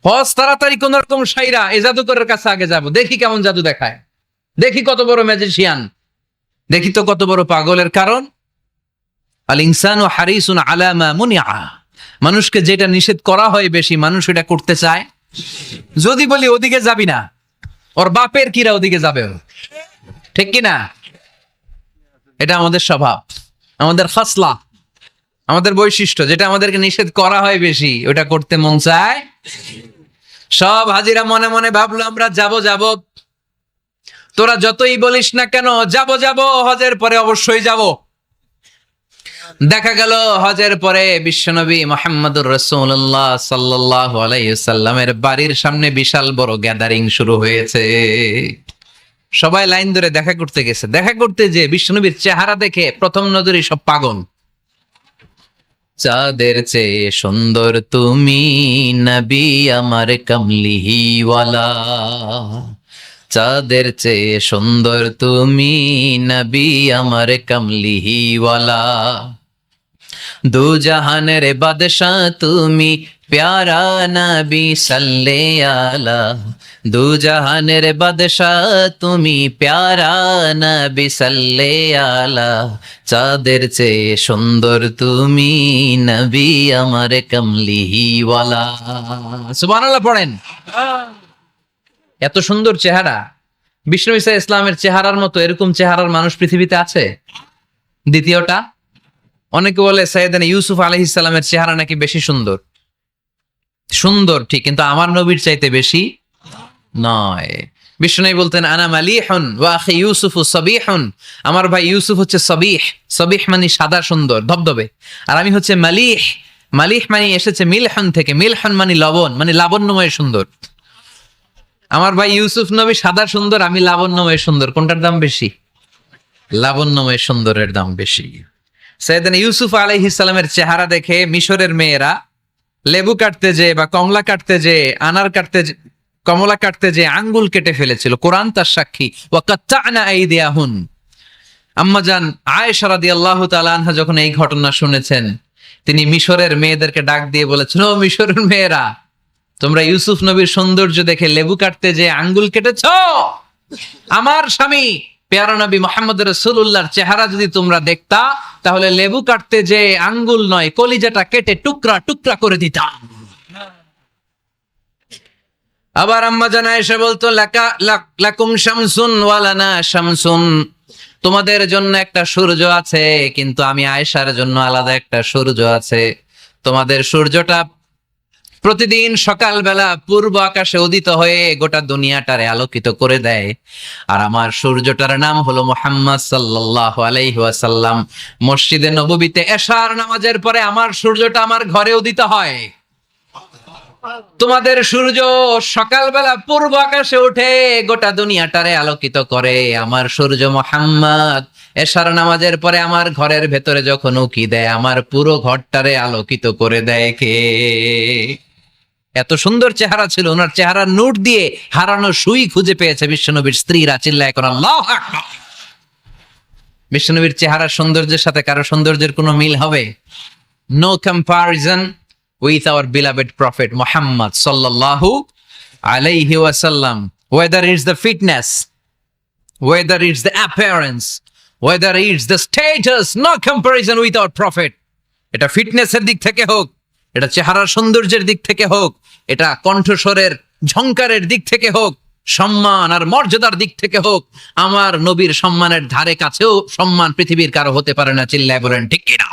হজ তাড়াতাড়ি কোন রকম সাইরা এই জাদুকরের কাছে আগে যাব, দেখি কেমন জাদু দেখায়, দেখি কত বড় ম্যাজিশিয়ান, দেখি তো কত বড় পাগলের। কারণ আল ইনসানু হারিসুন আলা মা মুনিআ, মানুষকে যেটা নিষেধ করা হয় বেশি, মানুষ এটা করতে চায়। যদি বলি ওদিকে যাবি না, ওর বাপের কিরা ওদিকে যাবে, ঠিক কি না? এটা আমাদের স্বভাব, আমাদের খাসলা, আমাদের বৈশিষ্ট্য। যেটা আমাদেরকে নিষেধ করা হয় বেশি, ওটা করতে মন চায়। সব হাজিরা মনে মনে ভাবলো, আমরা যাব যাব, তোরা যতই বলিস না কেন যাব যাব, হজের পরে অবশ্যই যাব। দেখা গেল হজের পরে বিশ্বনবী মুহাম্মদুর রাসূলুল্লাহ সাল্লাল্লাহু আলাইহি ওয়াসাল্লামের বাড়ির সামনে বিশাল বড় গ্যাদারিং শুরু হয়েছে। সবাই লাইন ধরে দেখা করতে গেছে। দেখা করতে যে বিশ্বনবীর চেহারা দেখে প্রথম নজরে সব পাগল। চাঁদের চেয়ে সুন্দর তুমি নবী আমার কামলিওয়ালা, চাঁদের চেয়ে সুন্দর তুমি নবী আমার কামলিওয়ালা, দু জাহানের বাদশাহ তুমি প্যারা নবী সাল্লে আলা, দু জাহানের বাদশাহ তুমি প্যারা নবী সাল্লে আলা, চাঁদের চেয়ে সুন্দর তুমি নবী আমার কামলিওয়ালা। সুবহানাল্লাহ পড়েন। এত সুন্দর চেহারা, বিষ্ণু ঈসা ইসলামের চেহারার মতো এরকম চেহারার মানুষ পৃথিবীতে আছে? দ্বিতীয়টা, অনেকে বলে সাইয়েদনা ইউসুফ আলাইহিস সালামের চেহারা নাকি বেশি সুন্দর। সুন্দর ঠিক, কিন্তু আমার নবীর চাইতে বেশি নয়। বিষ্ণু বলতেন, আনা মালিহুন ওয়া আখি ইউসুফু সাবিহুন, আমার ভাই ইউসুফ হচ্ছে সাবিহ, সাবিহ মানে সাদা সুন্দর ধবধবে, আর আমি হচ্ছে মালিহ, মালিহ মানে এসেছে মিলহন থেকে, মিলহন মানে লবণ, মানে লাবণ্যময় সুন্দর। আমার ভাই ইউসুফ নবী সাদা সুন্দর, আমি লাবণ্যময় সুন্দর। কোনটার দাম বেশি? লাবণ্যময় সুন্দরের দাম বেশি। সাইয়েদনা ইউসুফ আলাইহিস সালামের চেহারা দেখে মিশরের মেয়েরা লেবু কাটতে যে বা কমলা কাটতে যে, আনার কাটতে, কমলা কাটতে যে আঙ্গুল কেটে ফেলেছিল। কোরআন তার সাক্ষী। ওয়া কাত্তা'না আইদিয়াহুন। আম্মাজান আয়েশা রাদিয়াল্লাহু তাআলা আনহা যখন এই ঘটনা শুনেছেন, তিনি মিশরের মেয়েদেরকে ডাক দিয়ে বলেছেন, ও মিশরের মেয়েরা, তোমরা ইউসুফ নবীর সৌন্দর্য দেখে লেবু কাটতে যে আঙ্গুল কেটেছ, আমার স্বামী পেয়ারা নবী মুহাম্মদ রাসূলুল্লাহর চেহারা যদি তোমরা দেখতা, তাহলে লেবু কাটতে যে আঙ্গুল নয়, কলিজাটা কেটে টুকরা টুকরা করে দিতা। আবার আম্মা জান আয়েশা বলতো, লাকুম শামসুন ওয়া লানা শামসুন, তোমাদের জন্য একটা সূর্য আছে, কিন্তু আমি আয়েশার জন্য আলাদা একটা সূর্য আছে। তোমাদের সূর্যটা প্রতিদিন সকালবেলা পূর্ব আকাশে উদিত হয়ে গোটা দুনিয়াটারে আলোকিত করে দেয়, আর আমার সূর্যটার নাম হলো মুহাম্মদ সাল্লাল্লাহু আলাইহি ওয়াসাল্লাম। মসজিদে নববীতে এশার নামাজের পরে আমার সূর্যটা আমার ঘরে উদিত হয়। তোমাদের সূর্য সকালবেলা পূর্ব আকাশে উঠে গোটা দুনিয়াটারে আলোকিত করে, আমার সূর্য মুহাম্মদ এশার নামাজের পরে আমার ঘরের ভেতরে যখন উকি দেয়, আমার পুরো ঘরটারে আলোকিত করে দেয় কে? এত সুন্দর চেহারা ছিল, ওনার চেহারার নূর দিয়ে হারানো সুই খুঁজে পেয়েছে বিশ্বনবীর স্ত্রীরা। চিল্লায় কোন আল্লাহু আকবার। বিশ্বনবীর চেহারার সৌন্দর্যের সাথে কারো সৌন্দর্যের কোনো মিল হবে? No comparison with our beloved prophet Muhammad সাল্লাল্লাহু আলাইহি ওয়াসাল্লাম। Whether it's the fitness, whether it's the appearance, whether it's the status, no comparison with our prophet. এটা ফিটনেসের দিক থেকে হোক, এটা চেহারার সৌন্দর্যের দিক থেকে হোক, এটা কণ্ঠস্বরের ঝংকারের দিক থেকে হোক, সম্মান আর মর্যাদার দিক থেকে হোক, আমার নবীর সম্মানের ধারে কাছেও সম্মান পৃথিবীর কারো হতে পারে না। চিল্লায় বলেন ঠিক কিনা?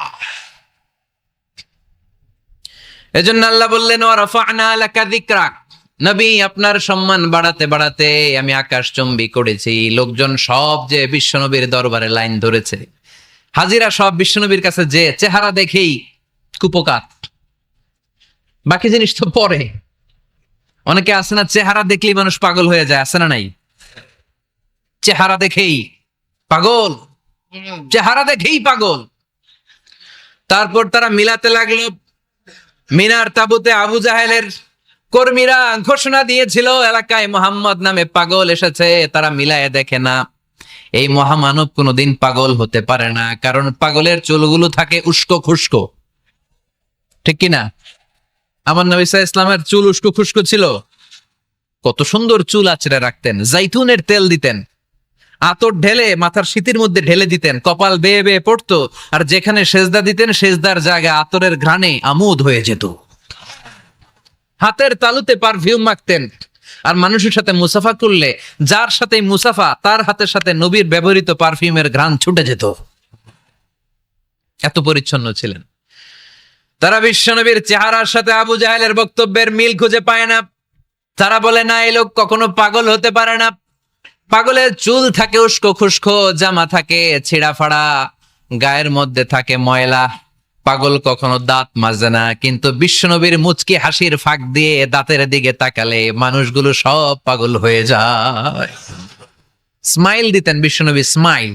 এজন্য আল্লাহ বললেন ওয়া রাফা'না লাকা যিকরাক, নবী আপনার সম্মান বাড়াতে বাড়াতে আমি আকাশচুম্বী করেছি। লোকজন সব যে বিশ্বনবীর দরবারে লাইন ধরেছে, হাজিরা সব বিশ্বনবীর কাছে, যে চেহারা দেখেই কুপকাত, বাকি জিনিস তো পরে। অনেকে আছে না, চেহারা দেখলেই মানুষ পাগল হয়ে যায়, আছে না নাই? চেহারা দেখেই পাগল, চেহারা দেখেই পাগল। তারপর তারা মিলাতে লাগলো। মিনার তাবুতে আবু জাহেলের কর্মীরা ঘোষণা দিয়েছিল এলাকায় মোহাম্মদ নামে পাগল এসেছে। তারা মিলায়ে দেখে না, এই মহামানব কোনোদিন পাগল হতে পারে না, কারণ পাগলের চুলগুলো থাকে উস্কো খুস্কো, ঠিক কিনা? আমার নবী সাল্লাল্লাহু আলাইহি ওয়াসাল্লামের চুল উস্কো খুস্কো ছিল। কত সুন্দর চুল আঁচড়ে রাখতেন, জাইতুনের তেল দিতেন, আতর ঢেলে মাথার শীতের মধ্যে ঢেলে দিতেন, কপাল বেয়ে বেয়ে পড়তো, আর যেখানে সেজদা দিতেন সেজদার জায়গায় আতরের ঘ্রাণে আমোদ হয়ে যেত। হাতের তালুতে পারফিউম মাখতেন, আর মানুষের সাথে মুসাফা করলে যার সাথে মুসাফা তার হাতের সাথে নবীর ব্যবহৃত পারফিউমের ঘ্রাণ ছুটে যেত। এত পরিচ্ছন্ন ছিলেন। তারা বিশ্বনবীর চেহারার সাথে আবু জাহেলের বক্তব্যের মিল খুঁজে পায় না। তারা বলে না, এই লোক কখনো পাগল হতে পারে না। পাগলের চুল থাকে উস্কো খুস্কো, জামা থাকে ছিঁড়া ফাড়া, গায়ের মধ্যে থাকে ময়লা। পাগল কখনো দাঁত মাজে না, কিন্তু বিশ্বনবীর মুচকি হাসির ফাঁক দিয়ে দাঁতের দিকে তাকালে মানুষগুলো সব পাগল হয়ে যায়। স্মাইল দিতেন বিশ্বনবী, স্মাইল,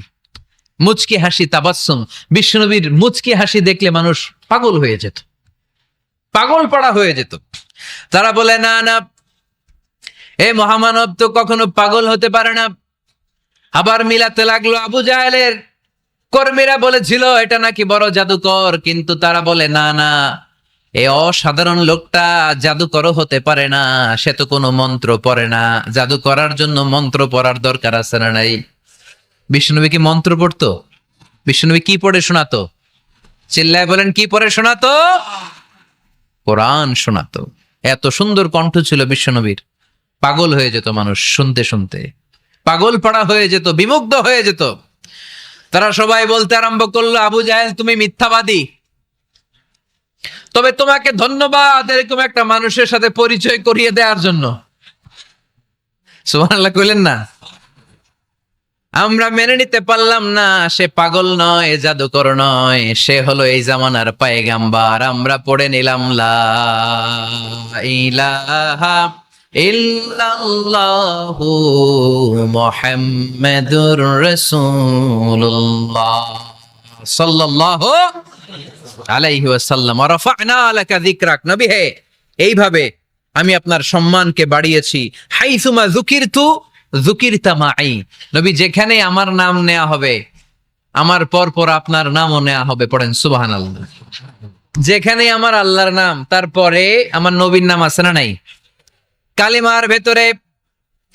মুচকি হাসি, তাবাসসুম। বিশ্বনবীর মুচকি হাসি দেখলে মানুষ পাগল হয়ে যেত, পাগল পাড়া হয়ে যেত। তারা বলে না না, এ মহামানব তো কখনো পাগল হতে পারে না। আবার মিলাতে লাগলো। আবু জাহেলের কর্মীরা বলেছিল এটা নাকি বড় জাদুকর, কিন্তু তারা বলে না না, এ অসাধারণ লোকটা জাদুকরও হতে পারে না, সে তো কোনো মন্ত্র পড়ে না। জাদু করার জন্য মন্ত্র পড়ার দরকার আছে না নাই? বিষ্ণুনবী কি মন্ত্র পড়তো? বিষ্ণুনবী কি পড়ে শোনাতো? চিল্লায় বলেন, কি পড়ে শোনাতো? কোরআন শোনাতো। এত সুন্দর কণ্ঠ ছিল বিশ্বনবীর, পাগল হয়ে যেত মানুষ শুনতে শুনতে, পাগল পাড়া হয়ে যেত, বিমুগ্ধ হয়ে যেত। তারা সবাই বলতে আরম্ভ করলো, আবু জাহেল তুমি মিথ্যাবাদী, তবে তোমাকে ধন্যবাদ এরকম একটা মানুষের সাথে পরিচয় করিয়ে দেওয়ার জন্য। সুবহানাল্লাহ কইলেন না? আমরা মেনে নিতে পারলাম না সে পাগল নয়, জাদুকর নয়, সে হলো এই জামানার পয়গাম্বার। আমরা পড়ে নিলাম লা ইলাহা ইল্লাল্লাহু মুহাম্মাদুর রাসূলুল্লাহ সাল্লাল্লাহু আলাইহি ওয়াসাল্লাম। ওয়া রাফা'না লাকা যিকরাক, নবী হে এইভাবে আমি আপনার সম্মানকে বাড়িয়েছি। হাইসুমা যুকিরতু যুকিরতা মাই, নবী যেখানে আমার নাম নেওয়া হবে আমার পর পর আপনার নামও নেওয়া হবে। পড়েন সুবহানাল্লাহ। যেখানে আমার আল্লাহর নাম, তারপরে আমার নবীর নাম আছে না নাই? কালিমার ভেতরে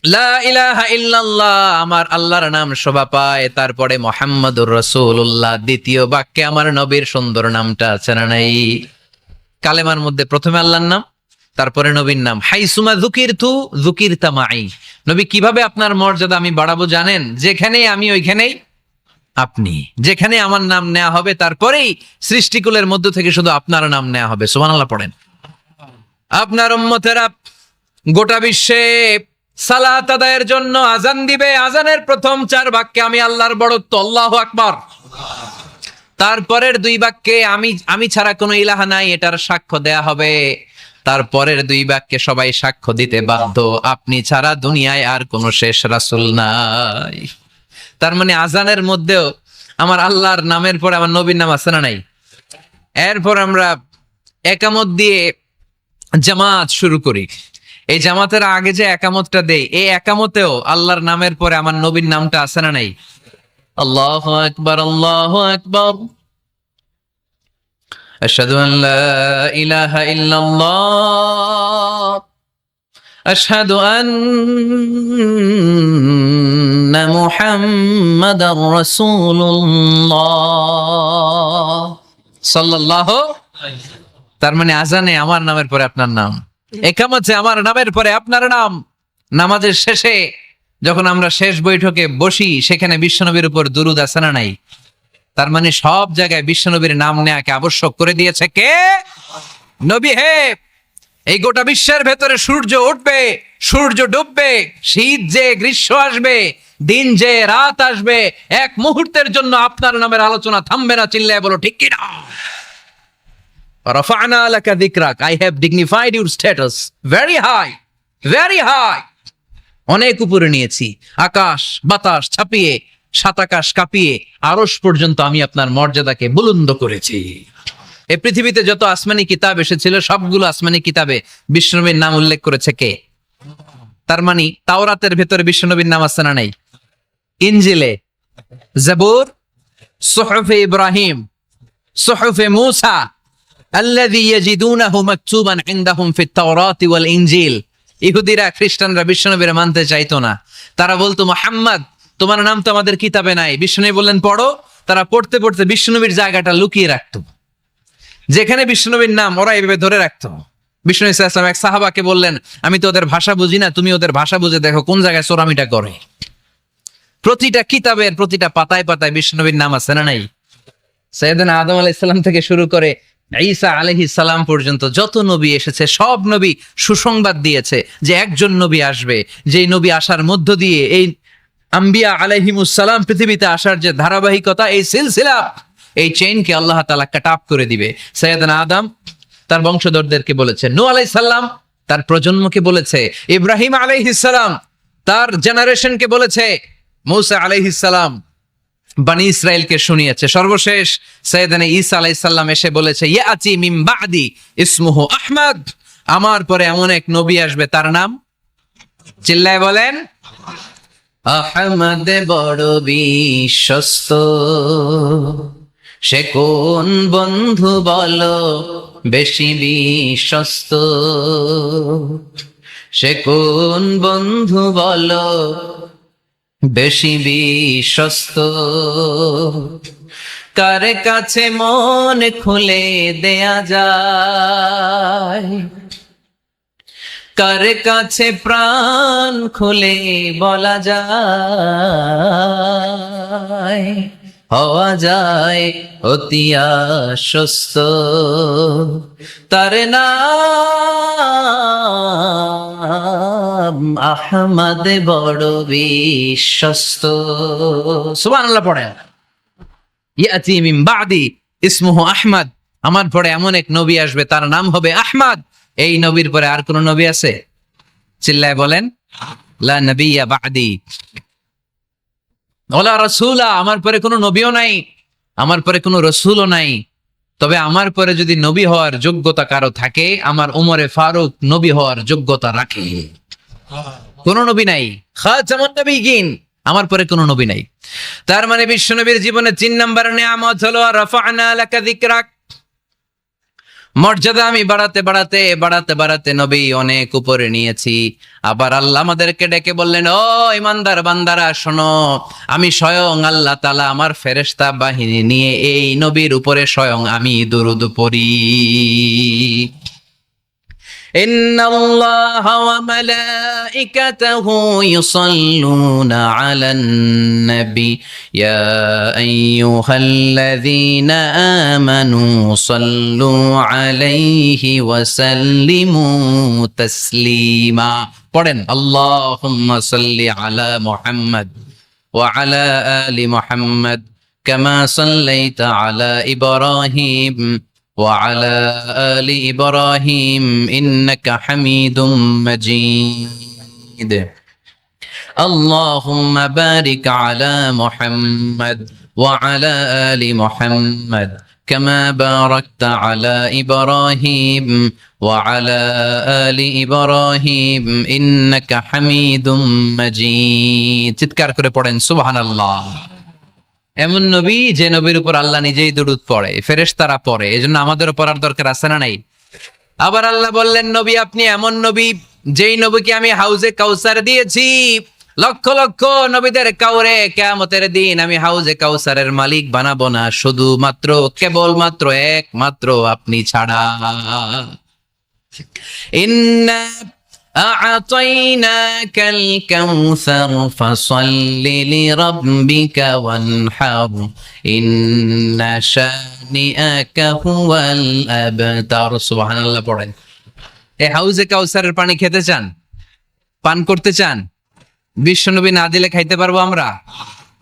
লা ইলাহা ইল্লাল্লাহ আমার আল্লাহর নাম শোভা পায়, তারপরে মুহাম্মাদুর রাসূলুল্লাহ দ্বিতীয় বাক্যে আমার নবীর সুন্দর নামটা আছে না নাই? কালেমার মধ্যে প্রথমে আল্লাহর নাম, তারপরে নবীর নাম। হাইসুমা যুকিরতু যুকিরতা মাই, নবী কিভাবে আপনার মর্যাদা আমি বাড়াবো জানেন? যেখানে আমি ওইখানেই আপনি, যেখানে আমার নাম নেওয়া হবে তারপরেই সৃষ্টিকুলের মধ্য থেকে শুধু আপনার নাম নেওয়া হবে। সুবহানাল্লাহ পড়েন। আপনার উম্মতেরা গোটা বিশ্বে সালাত আদায়ের জন্য আজান দিবে, আজানের প্রথম 4 বাক্যে আমি আল্লাহর বড়ত্ব, আল্লাহু আকবার। তারপরের 2 বাক্যে আমি ছাড়া কোনো ইলাহা নাই, এটার সাক্ষ্য দেয়া হবে। তারপরের 2 বাক্যে সবাই সাক্ষ্য দিতে বাধ্য, আপনি ছাড়া দুনিয়ায় আর কোনো শেষ রাসূল নাই। তার মানে আজানের মধ্যেও আমার আল্লাহর নামের পরে আমার নবীর নাম আছে না নাই? এরপর আমরা একামত দিয়ে জামাত শুরু করি, এই জামাতের আগে যে একামতটা দেই, এই একামতেও আল্লাহর নামের পরে আমার নবীর নামটা আছে না নাই? আল্লাহু আকবার, আল্লাহু আকবার, আশহাদু আন লা ইলাহা ইল্লাল্লাহ, আশহাদু আন্না মুহাম্মাদার রাসূলুল্লাহ সাল্লাল্লাহু। তার মানে আজানে আমার নামের পরে আপনার নাম, একামতে আমার নামের পরে আপনার নাম। নামাজের শেষে যখন আমরা শেষ বৈঠকে বসি, সেখানে বিশ্বনবীর উপর দুরূদ আছে না নাই? তার মানে সব জায়গায় বিশ্বনবীর নাম নেয়াকে আবশ্যক করে দিয়েছে কে? নবী হে। এই গোটা বিশ্বের ভেতরে সূর্য উঠবে, সূর্য ডুববে, শীত যে গ্রীষ্ম আসবে, দিন যে রাত আসবে, এক মুহূর্তের জন্য আপনার নামের আলোচনা থামবে না। চিল্লায় বলো ঠিক কিনা? রাফা'না লাকা যিকরাক, I have dignified your status very high, very high. অনেক উপরে নিয়েছি, আকাশ বাতাস ছাপিয়ে, সাত আকাশ কাঁপিয়ে আরশ পর্যন্ত আমি আপনার মর্যাদাকে বুলন্দ করেছি। এই পৃথিবীতে যত আসমানি কিতাব এসেছিল, সবগুলো আসমানি কিতাবে বিশ্বনবীর নাম উল্লেখ করেছে কে? তার মানে তাওরাতের ভেতরে বিশ্বনবীর নাম আছে না নাই? ইনজিলে, জাবুর, সুহুফে ইব্রাহিম, সুহুফে মূসা, আল্লাযী ইয়াজিদুনাহু মাকতুবান ইনদাহুম ফিত তাওরাতি ওয়াল ইনজিল। ইহুদিরা খ্রিস্টানরা বিশ্বনবীর মানতে চাইতো না। তারা বলতো, মুহাম্মদ তোমার নাম তো আমাদের কিতাবে নাই। বিশ্বনবী বললেন পড়ো। তারা পড়তে পড়তে বিশ্বনবীর জায়গাটা লুকিয়ে রাখতো, যেখানে বিশ্বনবীর নাম ওরা এভাবে ধরে রাখতো। বিষ্ণু সাল্লাল্লাহু আলাইহি ওয়াসাল্লাম এক সাহাবাকে বললেন, আমি তো ওদের ভাষা বুঝি না, তুমি ওদের ভাষা বুঝে দেখো কোন জায়গায় চোরামিটা করে। প্রতিটা কিতাবের প্রতিটা পাতায় পাতায় বিশ্বনবীর নাম আছে না নাই? সাইয়েদনা আদম আলাইহিস সালাম থেকে শুরু করে ঈসা আলাইহিস সালাম পর্যন্ত যত নবী এসেছে, সব নবী সুসংবাদ দিয়েছে যে একজন নবী আসবে, যেই নবী আসার মধ্য দিয়ে এই আম্বিয়া আলাইহিমুস সালাম পৃথিবীতে আসার যে ধারাবাহিকতা, এই সিলসিলা, এই চেইনকে আল্লাহ তাআলা কাট অফ করে দিবে। সাইয়েদনা আদম তার বংশধরদেরকে বলেছে, নূহ আলাইহিস সালাম তার প্রজন্মকে বলেছে, ইব্রাহিম আলাইহিস সালাম তার জেনারেশনকে বলেছে, মূসা আলাইহিস সালাম বনি ইসরাইলকে শুনিয়েছে। সর্বশেষ সাইয়েদনা ঈসা আলাইহিস সালাম এসে বলেছে, ইয়াতি মিন বাদি ইসমুহু আহমদ, আমার পরে এমন এক নবী আসবে, তার নাম, চিল্লায় বলেন, আহমদ বড় বিশ্বস্ত, সে কোন বন্ধু বলো বেশি বিশ্বস্ত, সে কোন বন্ধু বলো বেশি বিশ্বস্ত, কার কাছে মন খুলে দেয়া যায়, কার কাছে প্রাণ খুলে বলা যায়, হওয়া যায় অতি আশ্বস্ত, তার নাম আহমদ বড় বিশ্বস্ত। সুবহানাল্লাহ পড়েন। ইয়াতি মিন বাদি ইসমুহু আহমদ, আমার পরে এমন এক নবী আসবে, তার নাম হবে আহমদ। এই নবীর পরে আর কোন নবী আছে? চিল্লায় বলেন, লা নবিয়্যা বাদি ওয়ালা রাসূলা, আমার পরে কোনো নবীও নাই, আমার পরে কোনো রাসূলও নাই। তবে আমার পরে যদি নবী হওয়ার যোগ্যতা কারো থাকে, আমার উমরে ফারুক নবী হওয়ার যোগ্যতা রাখে। কোন নবী নাই, খাতামুন নবিয়্যিন, আমার পরে কোনো নবী নাই। তার মানে বিশ্বনবীর জীবনে 3 নম্বর নিয়ামত হলো রাফা'না লাকা যিকরাক, মর্যাদা আমি বাড়াতে বাড়াতে বাড়াতে বাড়াতে নবী অনেক উপরে নিয়েছি। আবার আল্লাহ আমাদেরকে ডেকে বললেন, ও ইমানদার বান্দারা শোনো, আমি স্বয়ং আল্লাহ তাআলা আমার ফেরেশতা বাহিনী নিয়ে এই নবীর উপরে স্বয়ং আমি দুরূদ পড়ি। ইন্নাল্লাহা ওয়া মালাইকাতাহু ইউসাল্লুনা আলান নবী ইয়া আইয়ুহাল্লাযীনা আমানু সাল্লু আলাইহি ওয়া সাল্লিমু তাসলিমা। পড়েন, আল্লাহুম্মা সাল্লি আলা মুহাম্মদ ওয়া আলা আলি মুহাম্মদ কামা সাল্লাইতা আলা ইব্রাহিম وعلى آل إبراهيم إنك حميد مجيد. اللهم بارك على محمد وعلى آل محمد كما باركت على إبراهيم وعلى آل إبراهيم إنك حميد مجيد চিৎকার করে পড়েন সুবহানাল্লাহ। এমন নবী যে নবীর উপর আল্লাহ নিজেই দুরূদ পড়ে, ফেরেশতারা পড়ে, এজন্য আমাদেরও পড়ার দরকার আছে না নাই? আবার আল্লাহ বললেন, নবী আপনি এমন নবী যেই নবীকে আমি হাউজে কাউসার দিয়েছি, লক্ষ লক্ষ নবীদের কাউরে কিয়ামতের দিন আমি হাউজে কাউসারের মালিক বানাবো না, শুধুমাত্র কেবলমাত্র একমাত্র আপনি ছাড়া। ইন্না আ'তাইনাকাল কাউসার ফাসাল্লি লিরাব্বিকা ওয়ানহার ইন্না শানিআকা হুয়াল আবতার। সুবহানাল্লাহ পড়েন। এই হাউজে কাউসারের পানি খেতে চান, পান করতে চান? বিশ্বনবী না দিলে খাইতে পারবো আমরা?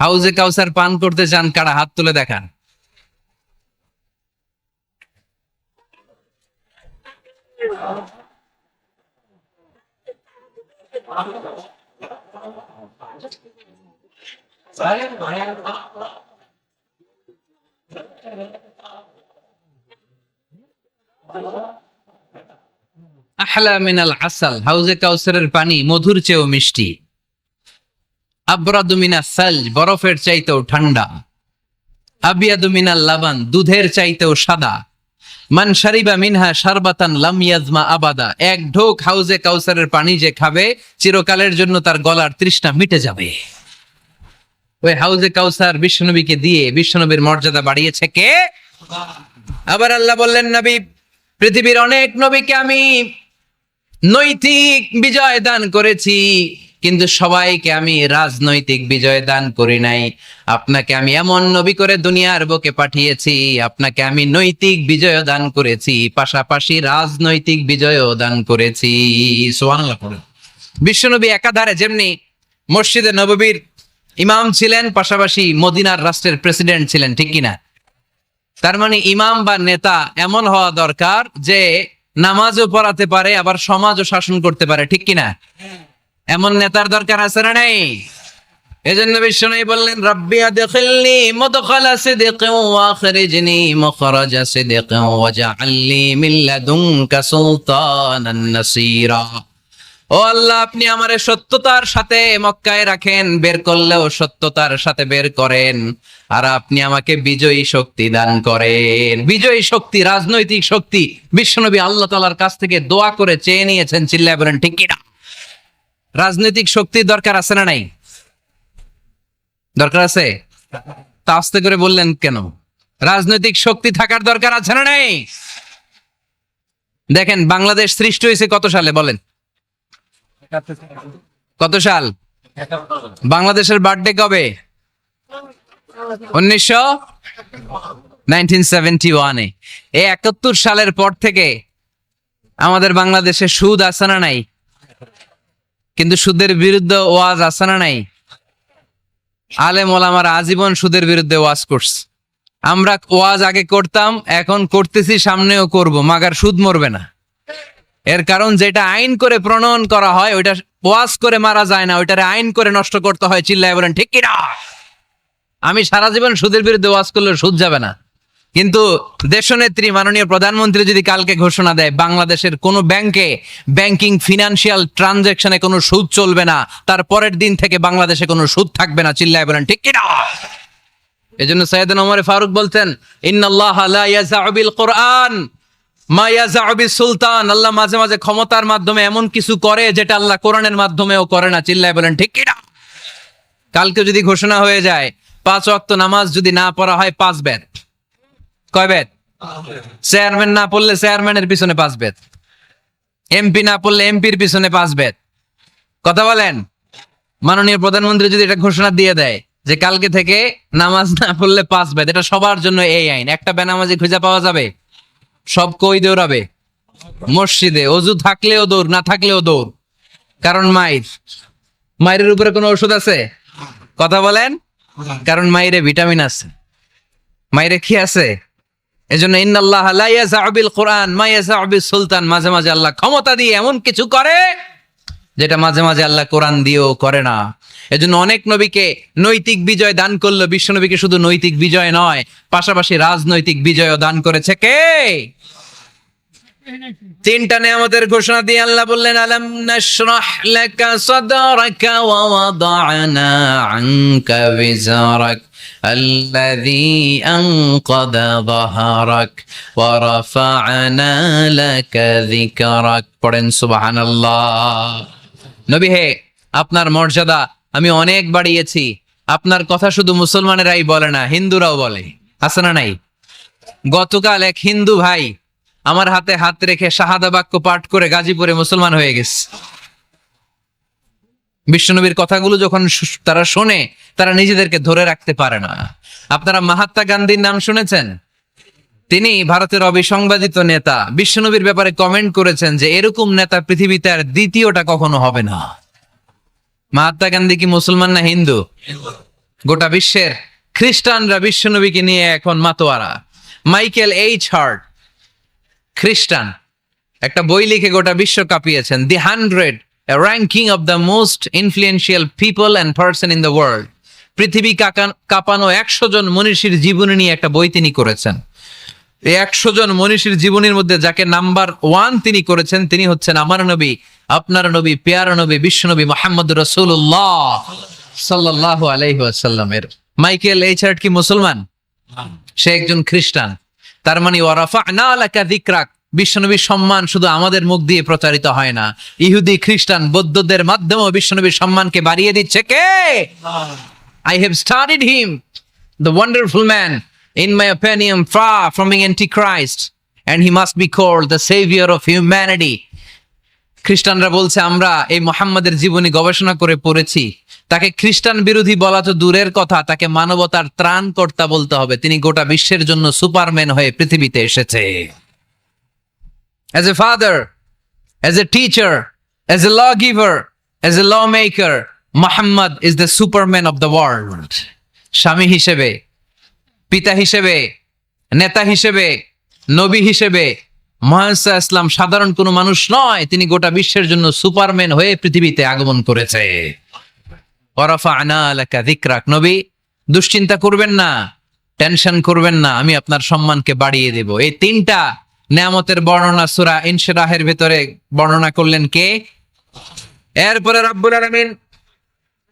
হাউজে কাউসার পান করতে চান কারা? হাত তুলে দেখান। আহলা মিনাল আসাল, হাউজে কাউসারের পানি মধুর চেয়েও মিষ্টি। আবরাদু মিনাস সালজ, বরফের চাইতেও ঠান্ডা। আবিয়াদু মিনাল লাবান, দুধের চাইতেও সাদা। মান শারিবা মিনহা শারবাতান লাম ইয়াজমা আবাদা, এক ঢোক হাউজে কাউসারের পানি যে খাবে চিরকালের জন্য তার গলার তৃষ্ণা মিটে যাবে। ওই হাউজে কাউসার বিশ্বনবীকে দিয়ে বিশ্বনবীর মর্যাদা বাড়িয়েছে কে? আবার আল্লাহ বললেন, নবী পৃথিবীর অনেক নবীকে আমি নৈতিক বিজয় দান করেছি, কিন্তু সবাইকে আমি রাজনৈতিক বিজয় দান করি নাই। আপনাকে আমি এমন নবী করে দুনিয়ার বুকে পাঠিয়েছি, আপনাকে আমি নৈতিক বিজয় দান করেছি, পাশাপাশি রাজনৈতিক বিজয়ও দান করেছি। সুবহানাল্লাহ। বিশ্বনবী একাধারে যেমনি মসজিদে নববীর ইমাম ছিলেন, পাশাপাশি মদিনার রাষ্ট্রের প্রেসিডেন্ট ছিলেন, ঠিক কিনা? তার মানে ইমাম বা নেতা এমন হওয়া দরকার যে নামাজও পড়াতে পারে, আবার সমাজও শাসন করতে পারে, ঠিক কিনা? এমন নেতার দরকার আছে না নাই? এজন্য বিশ্বনবী বললেন, রাব্বি আদখিলনি মুদখালা সিদকিন ওয়া আখরিজনি মুখরাজা সিদকিন ওয়াজআলনি মিন লাদুনকা সুলতানান নাসীরা। ও আল্লাহ, আপনি আমারে সত্যতার সাথে মক্কায় রাখেন, বের করলেও সত্যতার সাথে বের করেন, আর আপনি আমাকে বিজয়ী শক্তি দান করেন। বিজয়ী শক্তি, রাজনৈতিক শক্তি বিশ্বনবী আল্লাহ তাআলার কাছ থেকে দোয়া করে চেয়ে নিয়েছেন। চিল্লায় বলেন ঠিক কিনা? রাজনৈতিক শক্তির দরকার আছে না নাই? দরকার আছে? তা আস্তে করে বললেন কেন? রাজনৈতিক শক্তি থাকার দরকার আছে না নাই? দেখেন, বাংলাদেশ সৃষ্টি হয়েছে কত সালে বলেন? কত সাল? বাংলাদেশের বার্থডে কবে? 1971-এ। এই 71 সালের পর থেকে আমাদের বাংলাদেশে সুদ আছে না নাই? কিন্তু সুদের বিরুদ্ধে ওয়াজ আছে না নাই? আলেম ওলামারা আজীবন সুদের বিরুদ্ধে ওয়াজ করছে। আমরা ওয়াজ আগে করতাম, এখন করতেছি, সামনেও করব, মাগার সুদ মরবে না। এর কারণ যেটা আইন করে প্রণয়ন করা হয় ওইটা ওয়াজ করে মারা যায় না, ওইটারে আইন করে নষ্ট করতে হয়। চিল্লায় বলেন ঠিক কিনা? আমি সারা জীবন সুদের বিরুদ্ধে ওয়াজ করলে সুদ যাবে না, কিন্তু দেশনেত্রী মাননীয় প্রধানমন্ত্রী যদি কালকে ঘোষণা দেয় বাংলাদেশের কোন ব্যাংকে ব্যাংকিং ফিনান্সিয়াল ট্রানজাকশনে কোনো সুদ চলবে না, তার পরের দিন থেকে বাংলাদেশে কোনো সুদ থাকবে না। চিল্লায় বলেন ঠিক কিনা? এজন্য সাইয়েদনা ওমর ফারুক বলতেন, ইন্নাল্লাহা লা ইয়াযাউ বিল কুরআন মা ইয়াযাউ বিস সুলতান। আল্লাহ মাঝে মাঝে ক্ষমতার মাধ্যমে এমন কিছু করে যেটা আল্লাহ কোরআনের মাধ্যমেও করে না। চিল্লায় বলেন ঠিক কিনা? কালকে যদি ঘোষণা হয়ে যায় 5 ওয়াক্ত নামাজ যদি না পড়া হয় 5 বেত। কয় বেত? চেয়ারম্যান না পড়লে চেয়ারম্যানের পিছনে 5 বেত, এমপি না পড়লে এমপির পিছনে 5 বেত। কথা বলেন? মাননীয় প্রধানমন্ত্রী যদি এটা ঘোষণা দিয়ে দেয় যে কালকে থেকে নামাজ না পড়লে 5 বেত, এটা সবার জন্য এই আইন। একটা বেনামাজি খুঁজে পাওয়া যাবে? সব কই দৌড়াবে? মসজিদে। অজু থাকলেও দৌড়, না থাকলেও দৌড়। কারণ মায়ের উপরে কোনো ওষুধ আছে? কথা বলেন? কারণ মায়েরে ভিটামিন আছে, মায়েরে কি আছে? এজন্য ইন্নাল্লাহা লা ইয়াযাউ বিল কুরআন মা ইয়াযাউ বিস সুলতান। মাঝে মাঝে আল্লাহ ক্ষমতা দিয়ে এমন কিছু করে যেটা মাঝে মাঝে আল্লাহ কোরআন দিয়েও করে না। এজন্য অনেক নবীকে নৈতিক বিজয় দান করলো, বিশ্ব নবীকে শুধু নৈতিক বিজয় নয়, পাশাপাশি রাজনৈতিক বিজয়ও দান করেছে কে? তিনটা নিয়ামতের ঘোষণা দিয়ে আল্লাহ বললেন, আলাম নাশরাহ লাকা সাদরাকা ওয়া ওয়াদা'না আনকা বিজরাক আল্লাযী আনকাযা যাহরাক ওয়া রাফা'না লাকা যিকরাক। পড়েন সুবহানাল্লাহ। নবী হে, আপনার মর্যাদা আমি অনেক বাড়িয়েছি। আপনার কথা শুধু মুসলমানেরাই বলে না, হিন্দুরাও বলে, আছে না নাই? গতকাল এক হিন্দু ভাই আমার হাতে হাত রেখে শাহাদা বাক্য পাঠ করে গাজীপুরে মুসলমান হয়ে গেছে। বিশ্বনবীর কথাগুলো যখন তারা শোনে, তারা নিজেদেরকে ধরে রাখতে পারে না। আপনারা মহাত্মা গান্ধীর নাম শুনেছেন? তিনি ভারতের অবিসংবাদিত নেতা। বিশ্বনবীর ব্যাপারে কমেন্ট করেছেন যে এরকম নেতা পৃথিবীতে আর দ্বিতীয়টা কখনো হবে না। মহাত্মা গান্ধী কি মুসলমান না হিন্দু? গোটা বিশ্বের খ্রিস্টানরা বিশ্বনবীকে নিয়ে এখন মাতোয়ারা। মাইকেল এইচ হার্ট, খ্রিস্টান, একটা বই লিখে গোটা বিশ্ব কাঁপিয়েছেন, দি 100 a ranking of the most influential people and person in the world। পৃথিবী কাঁপানো 100 জন মনীষীর জীবনী নিয়ে একটা বই তিনি করেছেন। এই 100 জন মনীষীর জীবনীর মধ্যে যাকে নাম্বার 1 তিনি করেছেন, তিনি হচ্ছেন আমার নবী, আপনার নবী, পেয়ারা নবী, বিশ্বনবী মুহাম্মদুর রাসূলুল্লাহ সাল্লাল্লাহু আলাইহি ওয়াসাল্লামের। মাইকেল এইচ হার্ট কি মুসলমান? সে একজন খ্রিস্টান। তার মানে ওয়া রাফা'না লাকা যিকরাক, বিশ্বনবীর সম্মান শুধু আমাদের মুখ দিয়ে প্রচারিত হয় না, ইহুদি, খ্রিস্টান, বৌদ্ধদের মাধ্যমেও বিশ্বনবীর সম্মানকে বাড়িয়ে দিচ্ছে কে? I have studied him, the wonderful man, in my opinion far from being antichrist, and he must be called the savior of humanity। খ্রিস্টানরা বলছে আমরা এই মুহাম্মাদের জীবনী গবেষণা করে পড়েছি, তাকে খ্রিস্টান বিরোধী বলা তো দূরের কথা, তাকে মানবতার ত্রাণকর্তা বলতে হবে। তিনি গোটা বিশ্বের জন্য সুপারম্যান হয়ে পৃথিবীতে এসেছে। As a father, as a teacher, as a lawgiver, as a lawmaker, Muhammad is the superman of the world। স্বামী হিসেবে, পিতা হিসেবে, নেতা হিসেবে, নবী হিসেবে মুহাম্মদ ইসলাম সাধারণ কোনো মানুষ নয়, তিনি গোটা বিশ্বের জন্য সুপারম্যান হয়ে পৃথিবীতে আগমন করেছে। ওয়া রাফা'না লাকা যিকরাক, নবী দুশ্চিন্তা করবেন না, টেনশন করবেন না, আমি আপনার সম্মানকে বাড়িয়ে দেব। এই তিনটা নিয়ামতের বর্ণনা সূরা ইনশিরাহের ভিতরে বর্ণনা করলেন কে? এরপরে রব্বুল আলামিন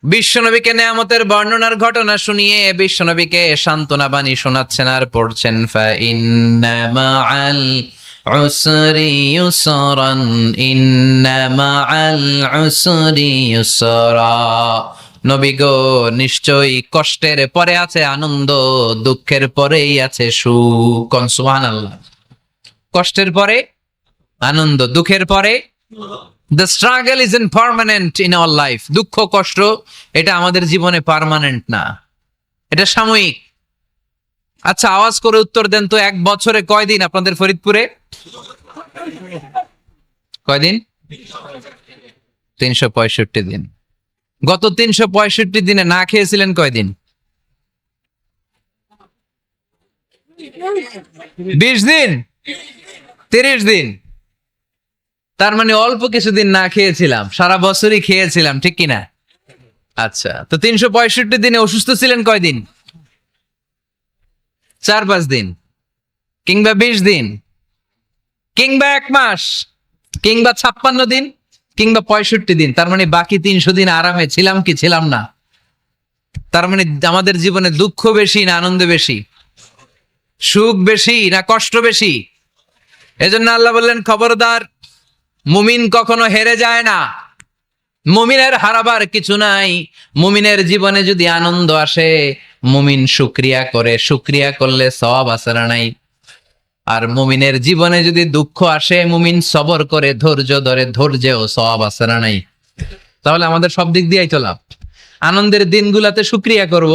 বিশ্বনবীকে নিয়ামতের বর্ণনার ঘটনা শুনিয়ে বিশ্বনবীকে সান্ত্বনা বাণী শোনাচ্ছেন আর পড়ছেন, ফা ইন্না মাআল উসরি ইউসরান, ইন্না মাআল উসরি ইউসরা। নবী গো, নিশ্চয়ই কষ্টের পরে আছে আনন্দ, দুঃখের পরেই আছে সুখ। সুবহানাল্লাহ। কষ্টের পরে আনন্দ, দুঃখের পরে। The struggle isn't permanent in our life। দুঃখ কষ্ট এটা আমাদের জীবনে পার্মানেন্ট না, এটা সাময়িক। আচ্ছা, আওয়াজ করে উত্তর দেন তো, এক বছরে কয়দিন আপনাদের ফরিদপুরে? কয়দিন? 365 দিন। গত 365 দিনে না খেয়েছিলেন কয়দিন? 20 দিন, 30 দিন। তার মানে অল্প কিছুদিন না খেয়েছিলাম, সারা বছরই খেয়েছিলাম, ঠিক কিনা? আচ্ছা, তো 365 দিনে অসুস্থ ছিলেন কয়দিন? 4-5 দিন, কিংবা 20 দিন, কিংবা 1 মাস, কিংবা 56 দিন, কিংবা 65 দিন। তার মানে বাকি 300 দিন আরামে ছিলাম কি ছিলাম না? তার মানে আমাদের জীবনে দুঃখ বেশি না আনন্দ বেশি? সুখ বেশি না কষ্ট বেশি? এজন্য আল্লাহ বললেন, খবরদার, মুমিন কখনো হেরে যায় না, মুমিনের হারাবার কিছু নাই। মুমিনের জীবনে যদি আনন্দ আসে, মুমিন শুকরিয়া করে, শুকরিয়া করলে সওয়াব আছে না নাই? আর মুমিনের জীবনে যদি দুঃখ আসে, মুমিন সবর করে, ধৈর্য ধরে, ধৈর্যেও সওয়াব আছে না নাই? তাহলে আমাদের সব দিক দিয়েই তো লাভ। আনন্দের দিনগুলাতে শুকরিয়া করব,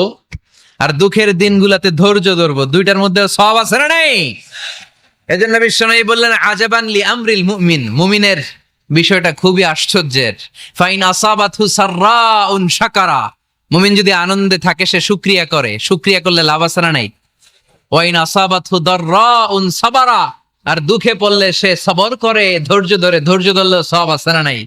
আর দুঃখের দিনগুলাতে ধৈর্য ধরবো, দুইটার মধ্যে সওয়াব আছে না নাই? এজন্য বিশ্বনবী বললেন, আজাবান লি আমরিল মুমিন, মুমিনের বিষয়টা খুবই আশ্চর্যের। ফাইন আসাবাতহু সাররাউন শাকারা, মুমিন যদি আনন্দে থাকে সে শুকরিয়া করে, শুকরিয়া করলে লাভ আছে না নাই? ওয়াইন আসাবাতহু দাররাউন সাবারা, আর দুঃখে পড়লে সে সবর করে, ধৈর্য ধরে, ধৈর্য ধরলে সওয়াব আছে না নাই?